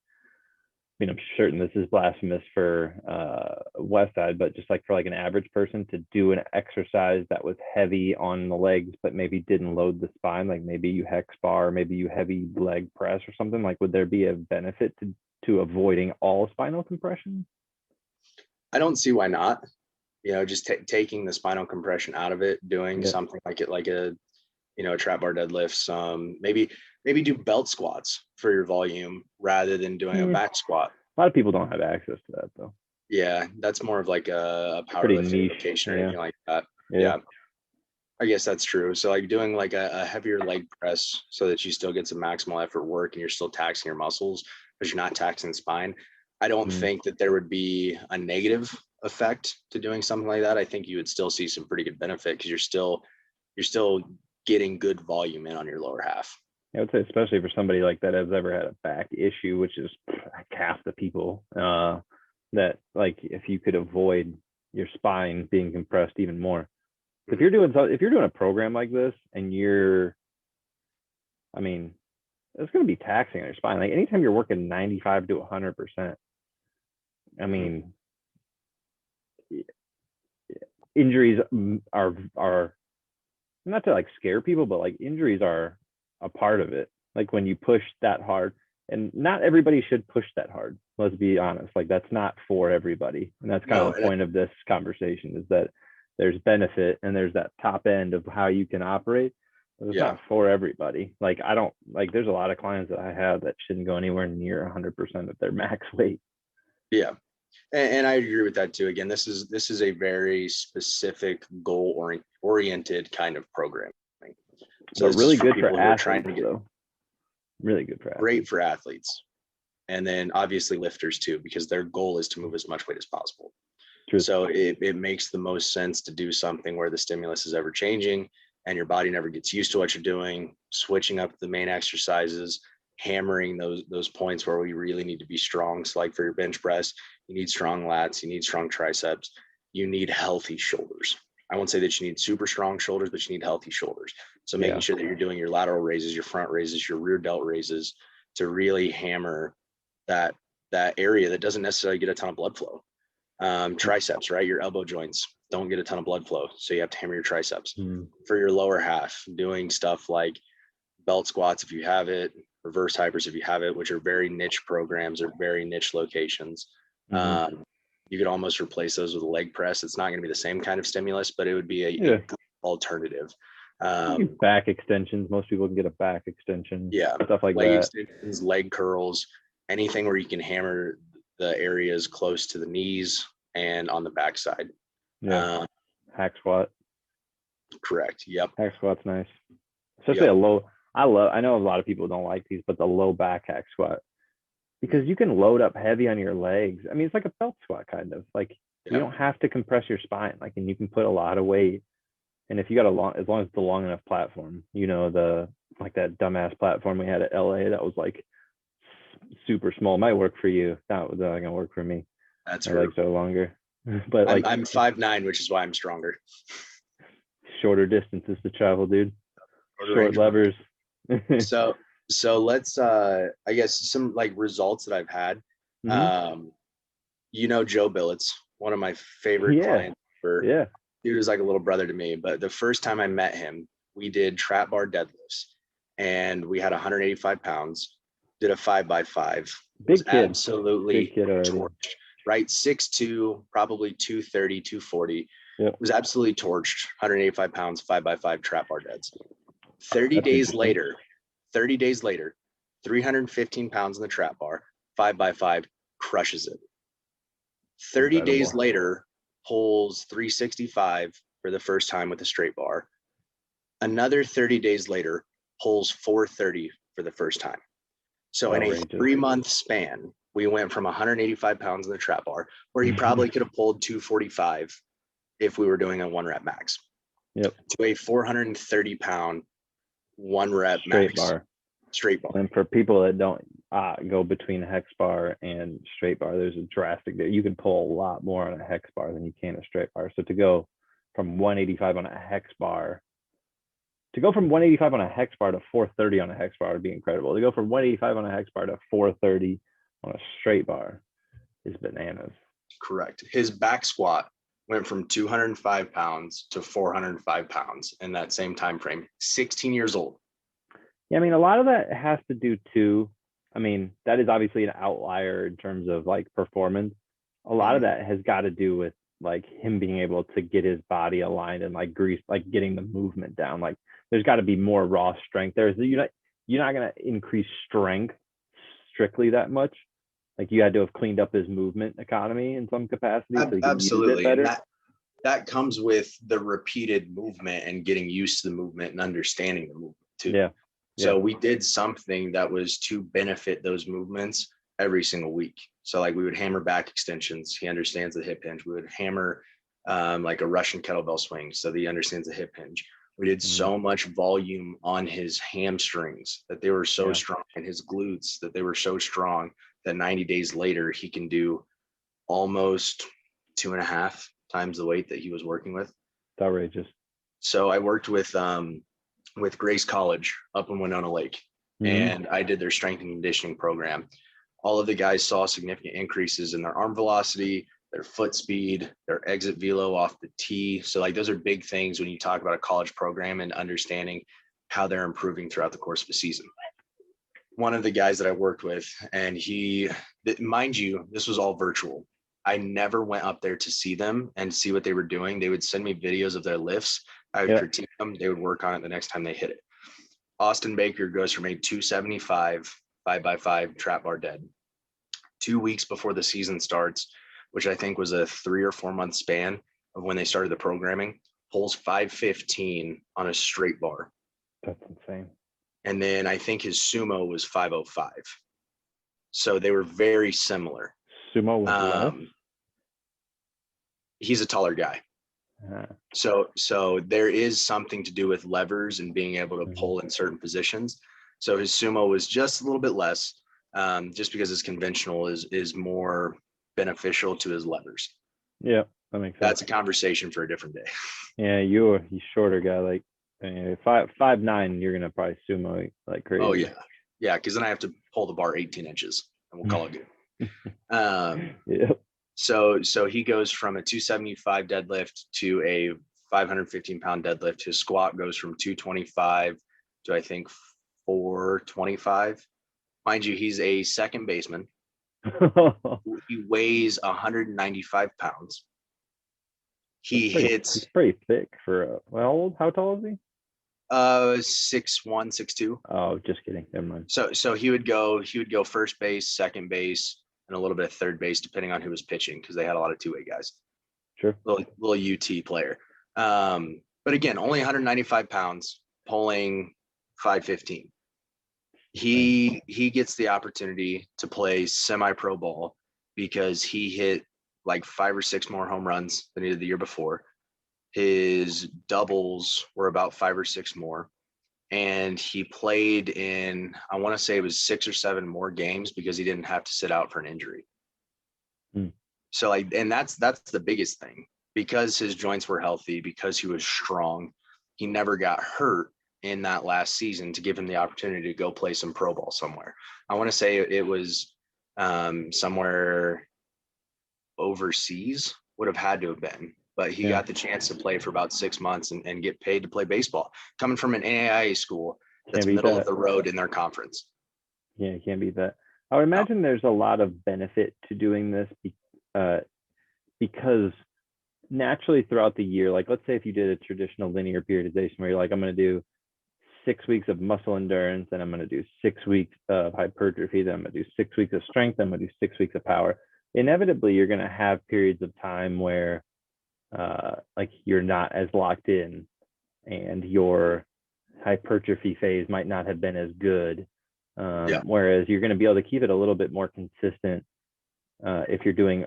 I'm certain this is blasphemous for West Side, but just like for like an average person to do an exercise that was heavy on the legs, but maybe didn't load the spine, like maybe you hex bar, maybe you heavy leg press or something, like would there be a benefit to avoiding all spinal compression? I don't see why not. Just taking the spinal compression out of it, doing something like a trap bar deadlift, maybe do belt squats for your volume rather than doing a back squat. A lot of people don't have access to that though. Yeah, that's more of like a powerlifting location or anything like that. Yeah, I guess that's true. So like doing like a heavier leg press so that you still get some maximal effort work and you're still taxing your muscles, but you're not taxing the spine. I don't think that there would be a negative effect to doing something like that. I think you would still see some pretty good benefit because you're still getting good volume in on your lower half. I would say especially for somebody like that has ever had a back issue, which is half the people, that like if you could avoid your spine being compressed even more. If you're doing a program like this and it's going to be taxing on your spine. Like anytime you're working 95 to 100%, injuries are not to like scare people, but like injuries are a part of it. Like when you push that hard, and not everybody should push that hard. Let's be honest. Like that's not for everybody. And that's kind of the point of this conversation is that there's benefit and there's that top end of how you can operate. It's not for everybody. Like there's a lot of clients that I have that shouldn't go anywhere near 100% of their max weight. Yeah. And I agree with that too. Again, this is a very specific goal oriented kind of programming. So But really good for people who are trying athletes, to get though. Really good for athletes. great for athletes. And then obviously lifters too, because their goal is to move as much weight as possible. True. So it makes the most sense to do something where the stimulus is ever changing and your body never gets used to what you're doing, switching up the main exercises, hammering those points where we really need to be strong. So like for your bench press, you need strong lats, you need strong triceps, you need healthy shoulders. I won't say that you need super strong shoulders, but you need healthy shoulders. So making sure that you're doing your lateral raises, your front raises, your rear delt raises to really hammer that area that doesn't necessarily get a ton of blood flow. Triceps, right? Your elbow joints don't get a ton of blood flow. So you have to hammer your triceps. For your lower half, doing stuff like belt squats if you have it, reverse hypers if you have it, which are very niche programs or very niche locations. You could almost replace those with a leg press. It's not going to be the same kind of stimulus, but it would be a good alternative. Back extensions. Most people can get a back extension. Yeah. Stuff like leg that. extensions, leg curls, anything where you can hammer the areas close to the knees and on the backside. Yeah. Hack squat. Correct. Yep. Hack squat's nice. Especially a low. I know a lot of people don't like these, but the low back hack squat, because you can load up heavy on your legs. I mean, it's like a belt squat kind of. Like you don't have to compress your spine. Like, and you can put a lot of weight. And if you got as long as it's a long enough platform, like that dumbass platform we had at LA that was like super small, might work for you. Not gonna work for me. That's my legs are longer. But I'm 5'9", which is why I'm stronger. Shorter distances to travel, dude. Short levers. So let's I guess some like results that I've had. Joe Billets, one of my favorite clients. Dude is like a little brother to me. But the first time I met him, we did trap bar deadlifts, and we had 185 pounds. Did a 5x5. Big kid. Absolutely big kid already. Torched, right? 6'2", probably 230, 240. It was absolutely torched. 185 pounds, 5x5 trap bar deads. 30 days later, 315 pounds in the trap bar, 5x5, crushes it. 30 days later, pulls 365 for the first time with a straight bar. Another 30 days later, pulls 430 for the first time. So in a 3-month span, we went from 185 pounds in the trap bar, where he probably could have pulled 245 if we were doing a 1-rep max, to a 430 pound 1-rep max. Straight bar. And for people that don't go between a hex bar and straight bar, there's a drastic there. You can pull a lot more on a hex bar than you can a straight bar. So to go from 185 on a hex bar, to 430 on a hex bar would be incredible. To go from 185 on a hex bar to 430 on a straight bar is bananas. Correct. His back squat went from 205 pounds to 405 pounds in that same time frame. 16 years old. Yeah, I mean, a lot of that has to do too. I mean, that is obviously an outlier in terms of like performance. A lot of that has got to do with like him being able to get his body aligned and like grease, like getting the movement down. Like there's got to be more raw strength. You're not going to increase strength strictly that much. Like you had to have cleaned up his movement economy in some capacity. So absolutely. Better. That comes with the repeated movement and getting used to the movement and understanding the movement too. Yeah. So we did something that was to benefit those movements every single week. So like we would hammer back extensions. He understands the hip hinge. We would hammer like a Russian kettlebell swing. So that he understands the hip hinge. We did so much volume on his hamstrings that they were so strong, and his glutes that they were so strong that 90 days later, he can do almost 2.5 times the weight that he was working with. It's outrageous. So I worked with Grace College up in Winona Lake, and I did their strength and conditioning program. All of the guys saw significant increases in their arm velocity, their foot speed, their exit velo off the tee. So like those are big things when you talk about a college program and understanding how they're improving throughout the course of a season. One of the guys that I worked with, and mind you, this was all virtual. I never went up there to see them and see what they were doing. They would send me videos of their lifts. I would critique them. They would work on it the next time they hit it. Austin Baker goes from a 275 5x5 trap bar dead. 2 weeks before the season starts, which I think was a 3 or 4 month span of when they started the programming, pulls 515 on a straight bar. That's insane. And then I think his sumo was 505. So they were very similar. Sumo was less? He's a taller guy. Uh, So there is something to do with levers and being able to pull in certain positions. So his sumo was just a little bit less, just because his conventional is more beneficial to his levers. yeah, that makes sense. That's a conversation for a different day. Yeah, you shorter guy, like 5'9", you're gonna probably sumo like crazy. Oh yeah, because then I have to pull the bar 18 inches, and we'll call it good. Yeah. So he goes from a 275 deadlift to a 515-pound deadlift. His squat goes from 225 to I think 425. Mind you, he's a second baseman. He weighs 195 pounds. He's pretty thick for how tall is he? 6'1", 6'2". Oh, just kidding. Never mind. So he would go first base, second base, and a little bit of third base, depending on who was pitching, because they had a lot of two-way guys. Sure. Little UT player. But again, only 195 pounds, pulling 515. He gets the opportunity to play semi-pro ball because he hit like 5 or 6 more home runs than he did the year before. His doubles were about 5 or 6 more. And he played in, I want to say it was 6 or 7 more games because he didn't have to sit out for an injury. So and that's the biggest thing, because his joints were healthy, because he was strong. He never got hurt in that last season to give him the opportunity to go play some pro ball somewhere. I want to say it was somewhere overseas, would have had to have been, but he got the chance to play for about 6 months and get paid to play baseball, coming from an NAIA school that's middle of the road in their conference. Yeah, you can't beat that. I would imagine there's a lot of benefit to doing this because naturally throughout the year, like let's say if you did a traditional linear periodization where you're like, I'm going to do 6 weeks of muscle endurance, and I'm going to do 6 weeks of hypertrophy, then I'm going to do 6 weeks of strength, I'm going to do 6 weeks of power. Inevitably, you're going to have periods of time where like you're not as locked in, and your hypertrophy phase might not have been as good. Whereas you're going to be able to keep it a little bit more consistent if you're doing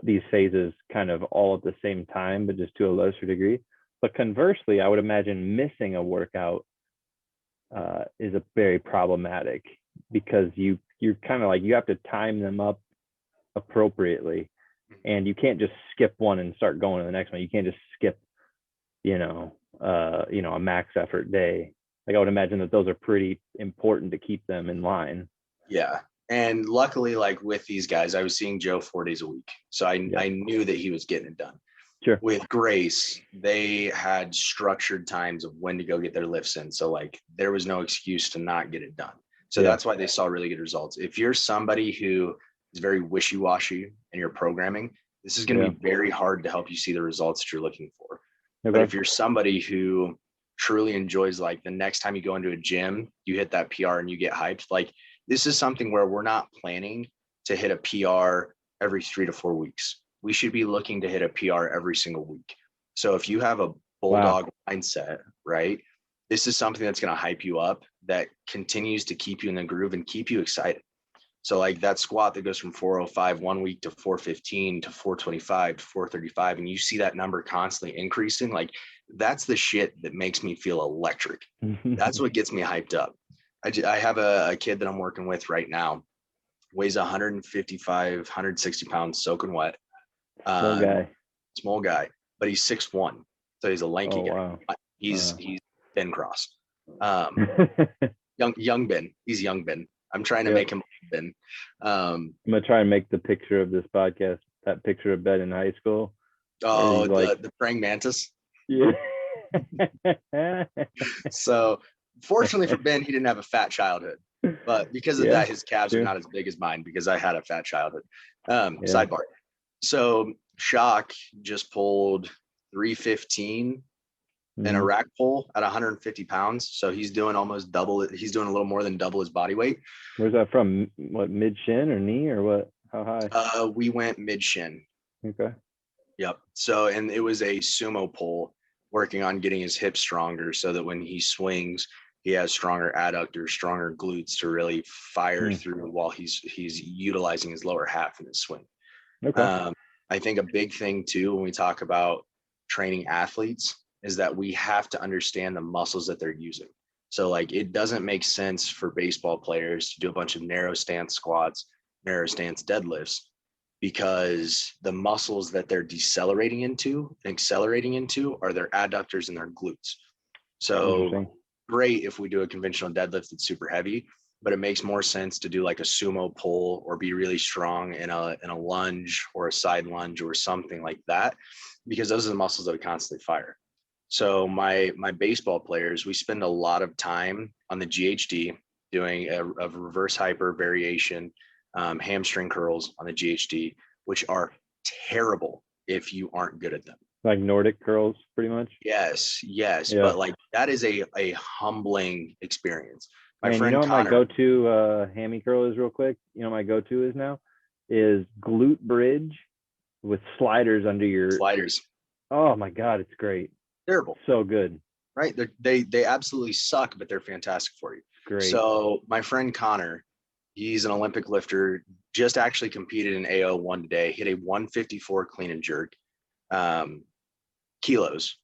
these phases kind of all at the same time, but just to a lesser degree. But conversely, I would imagine missing a workout is a very problematic, because you're kind of like, you have to time them up appropriately, and you can't just skip one and start going to the next one. You can't just skip, a max effort day. Like I would imagine that those are pretty important to keep them in line. Yeah. And luckily, like with these guys, I was seeing Joe 4 days a week. So I knew that he was getting it done. Sure. With Grace, they had structured times of when to go get their lifts in. So like there was no excuse to not get it done. So that's why they saw really good results. If you're somebody who is very wishy-washy in your programming, this is going to be very hard to help you see the results that you're looking for. Okay. But if you're somebody who truly enjoys, like the next time you go into a gym, you hit that PR and you get hyped, like this is something where we're not planning to hit a PR every 3 to 4 weeks. We should be looking to hit a PR every single week. So if you have a bulldog mindset, right, this is something that's going to hype you up, that continues to keep you in the groove and keep you excited. So like that squat that goes from 405 1 week to 415 to 425 to 435, and you see that number constantly increasing, like that's the shit that makes me feel electric. That's what gets me hyped up. I have a kid that I'm working with right now, weighs 155, 160 pounds, soaking wet. Small guy, but he's 6'1", so he's a lanky guy. Wow. He's Ben Cross. Young Ben. He's young Ben. I'm trying to make him Ben. I'm gonna try and make the picture of this podcast that picture of Ben in high school. Oh, the praying mantis. Yeah. So fortunately for Ben, he didn't have a fat childhood, but because of that, his calves are not as big as mine because I had a fat childhood. Sidebar. So Shock just pulled 315 in a rack pull at 150 pounds. So he's doing almost double it. He's doing a little more than double his body weight. Where's that from? What, mid shin or knee or what? How high? We went mid shin. Okay. Yep. So, and it was a sumo pull, working on getting his hips stronger so that when he swings, he has stronger adductors, stronger glutes to really fire through while he's utilizing his lower half in his swing. Okay. I think a big thing too, when we talk about training athletes, is that we have to understand the muscles that they're using. So like, it doesn't make sense for baseball players to do a bunch of narrow stance squats, narrow stance deadlifts, because the muscles that they're decelerating into and accelerating into are their adductors and their glutes. So great if we do a conventional deadlift that's super heavy, but it makes more sense to do like a sumo pull or be really strong in a lunge or a side lunge or something like that, because those are the muscles that we constantly fire. So my baseball players, we spend a lot of time on the GHD doing a reverse hyper variation, hamstring curls on the GHD, which are terrible if you aren't good at them. Like Nordic curls, pretty much. Yes. Yeah. But like, that is a humbling experience. My Man, you friend know what my Connor, go-to hammy curl is real quick? You know what my go-to is now? Is glute bridge with sliders under your sliders, Oh my God, it's great. terrible, So good. right? They absolutely suck, but they're fantastic for you. Great. So my friend Connor, he's an Olympic lifter, just actually competed in AO1 today, hit a 154 clean and jerk, kilos,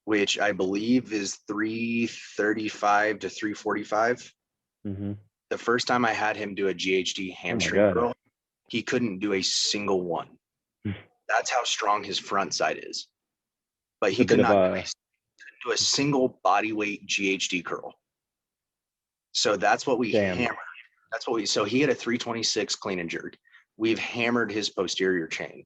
which I believe is 335 to 345. The first time I had him do a GHD hamstring curl, he couldn't do a single one. That's how strong his front side is. But he could not do a single body weight GHD curl. So that's what we hammered. So he had a 326 clean and jerk. We've hammered his posterior chain,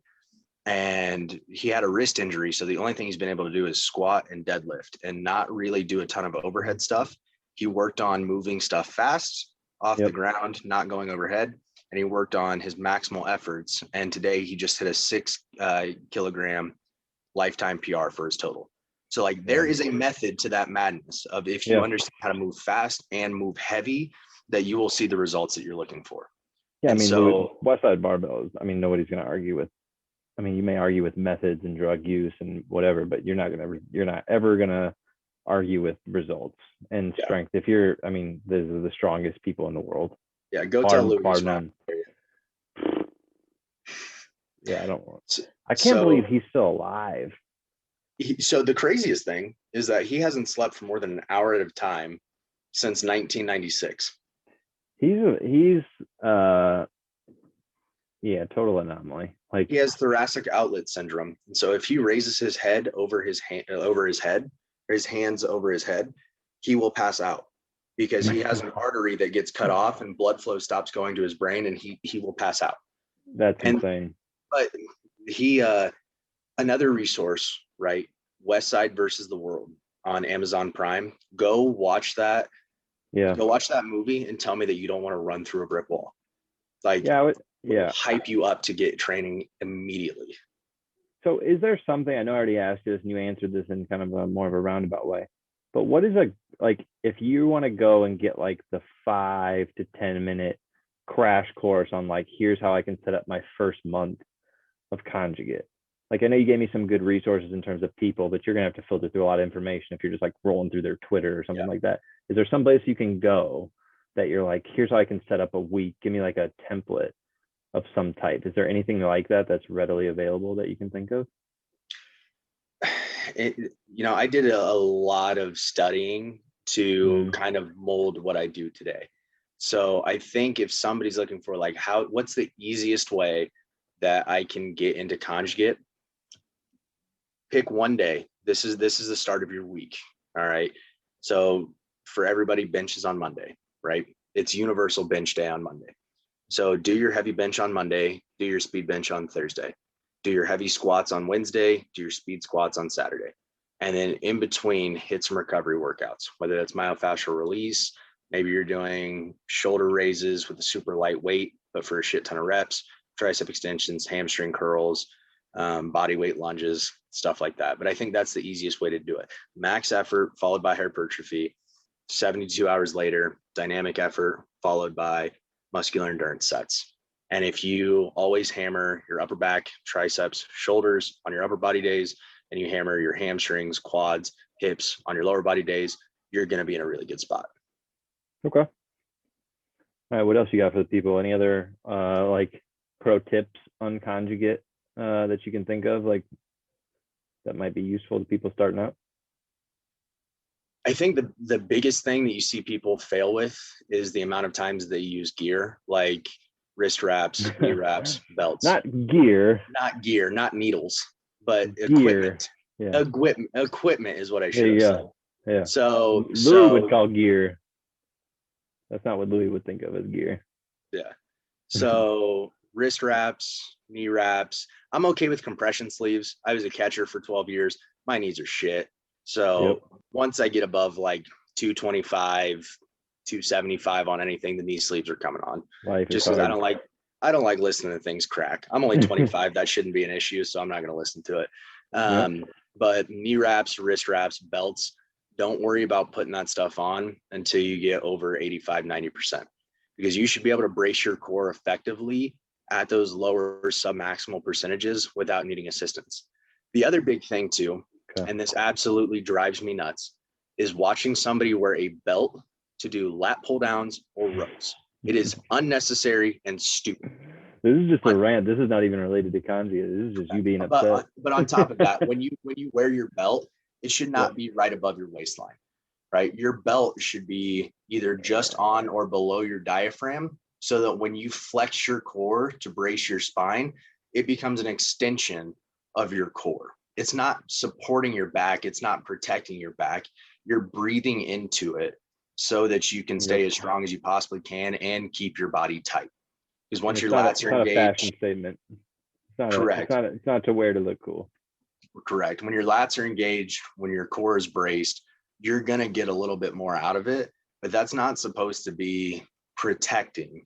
and he had a wrist injury. So the only thing he's been able to do is squat and deadlift and not really do a ton of overhead stuff. He worked on moving stuff fast off the ground, not going overhead. And he worked on his maximal efforts. And today he just hit a 6 kilogram lifetime PR for his total. So like, there is a method to that madness of, if you understand how to move fast and move heavy, that you will see the results that you're looking for. Yeah. And I mean, so West Side barbells, I mean, nobody's going to argue with, I mean, you may argue with methods and drug use and whatever, but you're not ever going to argue with results and strength. If you're, I mean, these are the strongest people in the world. Yeah. Go tell Lucas. Yeah. I can't believe he's still alive. So the craziest thing is that he hasn't slept for more than an hour at a time since 1996. He's total anomaly. Like, he has thoracic outlet syndrome. And so if he raises his head over his head, or his hands over his head, he will pass out, because he has an artery that gets cut off and blood flow stops going to his brain, and he will pass out. That's insane. But he, another resource, right? West Side versus the World on Amazon Prime. Go watch that. Yeah. Go watch that movie and tell me that you don't want to run through a brick wall. Like, hype you up to get training immediately. So is there something, I know I already asked you this and you answered this in kind of a more of a roundabout way, but what is like, if you want to go and get like the 5 to 10 minute crash course on like, here's how I can set up my first month of Conjugate. Like, I know you gave me some good resources in terms of people, but you're going to have to filter through a lot of information if you're just like rolling through their Twitter or something like that. Is there some place you can go that you're like, here's how I can set up a week? Give me like a template of some type. Is there anything like that that's readily available that you can think of? I did a lot of studying to kind of mold what I do today. So I think if somebody's looking for like, what's the easiest way that I can get into Conjugate, pick one day. This is the start of your week. All right. So for everybody, bench is on Monday, right? It's universal bench day on Monday. So do your heavy bench on Monday, do your speed bench on Thursday, do your heavy squats on Wednesday, do your speed squats on Saturday. And then in between, hit some recovery workouts, whether that's myofascial release, maybe you're doing shoulder raises with a super light weight, but for a shit ton of reps, tricep extensions, hamstring curls, body weight lunges, stuff like that. But I think that's the easiest way to do it. Max effort followed by hypertrophy, 72 hours later, dynamic effort followed by muscular endurance sets. And if you always hammer your upper back, triceps, shoulders on your upper body days, and you hammer your hamstrings, quads, hips on your lower body days, you're going to be in a really good spot. Okay. All right. What else you got for the people? Any other like pro tips on conjugate that you can think of, like that might be useful to people starting out? I think the biggest thing that you see people fail with is the amount of times they use gear, like wrist wraps, knee wraps, belts. Not gear. Not gear, not needles, but gear. equipment. Yeah. Equipment is what I There should you have go. said. Yeah. So Louis would call gear. That's not what Louis would think of as gear. Yeah. So wrist wraps, knee wraps. I'm okay with compression sleeves. I was a catcher for 12 years. My knees are shit. So once I get above like 225, 275 on anything, the knee sleeves are coming on. Just because I don't like listening to things crack. I'm only 25. That shouldn't be an issue. So I'm not going to listen to it. But knee wraps, wrist wraps, belts, don't worry about putting that stuff on until you get over 85, 90%, because you should be able to brace your core effectively at those lower submaximal percentages without needing assistance. The other big thing too, and this absolutely drives me nuts, is watching somebody wear a belt to do lat pull downs or rows. It is unnecessary and stupid. This is just a rant. This is not even related to conjugate. This is just you being upset. But on top of that, when you wear your belt, it should not be right above your waistline, right? Your belt should be either just on or below your diaphragm, so that when you flex your core to brace your spine, it becomes an extension of your core. It's not supporting your back. It's not protecting your back. You're breathing into it so that you can stay as strong as you possibly can and keep your body tight. Because once your lats are engaged, it's not a fashion statement. Correct. It's not to wear to look cool. Correct. When your lats are engaged, when your core is braced, you're going to get a little bit more out of it, but that's not supposed to be protecting.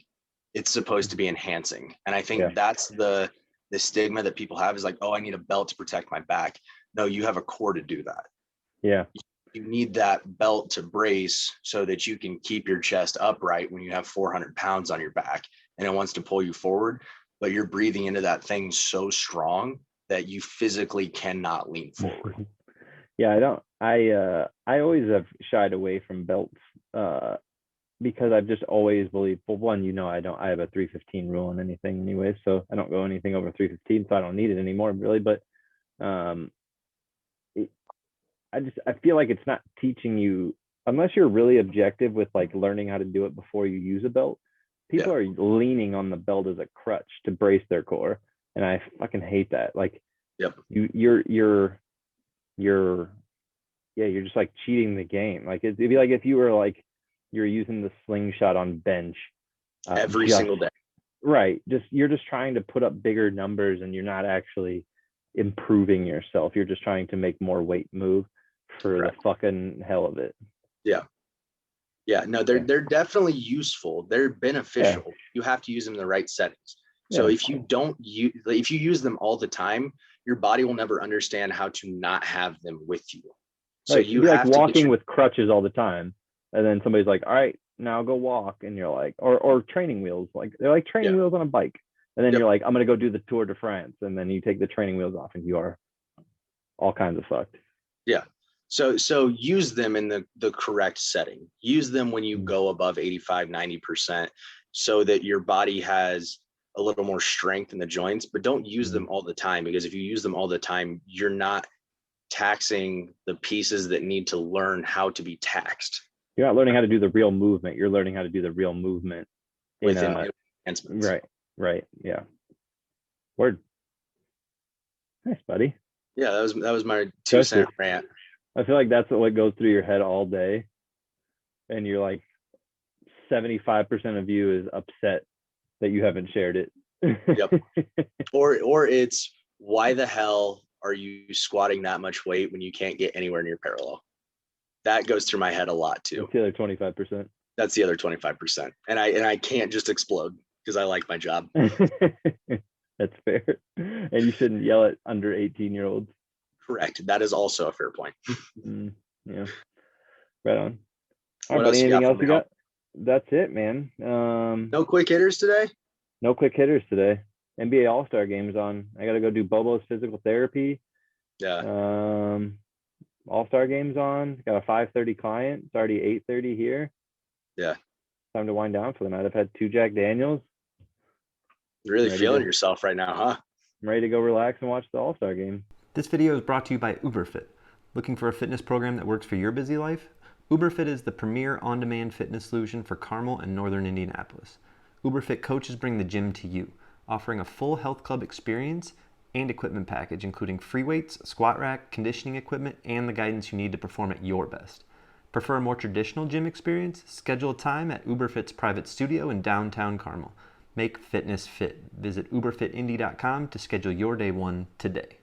It's supposed to be enhancing. And I think that's the stigma that people have, is like, oh, I need a belt to protect my back. No, you have a core to do that. Yeah. You need that belt to brace so that you can keep your chest upright when you have 400 pounds on your back and it wants to pull you forward, but you're breathing into that thing so strong that you physically cannot lean forward. Yeah, I always have shied away from belts because I've just always believed, well, one, I have a 315 rule on anything anyway, so I don't go anything over 315, so I don't need it anymore really. But I feel like it's not teaching you, unless you're really objective with like learning how to do it before you use a belt. People are leaning on the belt as a crutch to brace their core, and I fucking hate that. Like, you're just like cheating the game. Like it'd be like if you were like you're using the slingshot on bench every single day. Right. You're just trying to put up bigger numbers and you're not actually improving yourself. You're just trying to make more weight move for the fucking hell of it. Yeah, no, they're definitely useful. They're beneficial. Yeah. You have to use them in the right settings. So if you use them all the time, your body will never understand how to not have them with you. So you have like walking with crutches all the time, and then somebody's like, all right, now go walk, and you're like, or training wheels, like they're like training wheels on a bike, and then you're like, I'm gonna go do the Tour de France, and then you take the training wheels off and you are all kinds of fucked. Yeah. So use them in the correct setting. Use them when you go above 85, 90%, so that your body has a little more strength in the joints, but don't use them all the time, because if you use them all the time, you're not taxing the pieces that need to learn how to be taxed. You're not learning how to do the real movement. You're learning how to do the real movement within enhancements. Right. Yeah. Word. Nice, buddy. Yeah, that was my 2-cent rant. I feel like that's what goes through your head all day, and you're like 75% of you is upset that you haven't shared it. Yep. Or it's, why the hell are you squatting that much weight when you can't get anywhere near parallel? That goes through my head a lot too. That's the other 25%. That's the other 25%. And I can't just explode because I like my job. That's fair. And you shouldn't yell at under 18-year-olds. Correct. That is also a fair point. Yeah. Right on. All right, buddy, anything else you got? That's it, man. No quick hitters today? No quick hitters today. NBA All-Star games on. I got to go do Bobo's physical therapy. Yeah. All-Star games on. Got a 5:30 client. It's already 8:30 here. Yeah. Time to wind down for the night. I've had 2 Jack Daniels. You're really Ready feeling to- yourself right now, huh? I'm ready to go relax and watch the All-Star game. This video is brought to you by UberFit. Looking for a fitness program that works for your busy life? UberFit is the premier on-demand fitness solution for Carmel and northern Indianapolis. UberFit coaches bring the gym to you, offering a full health club experience and equipment package, including free weights, squat rack, conditioning equipment, and the guidance you need to perform at your best. Prefer a more traditional gym experience? Schedule a time at UberFit's private studio in downtown Carmel. Make fitness fit. Visit uberfitindy.com to schedule your day one today.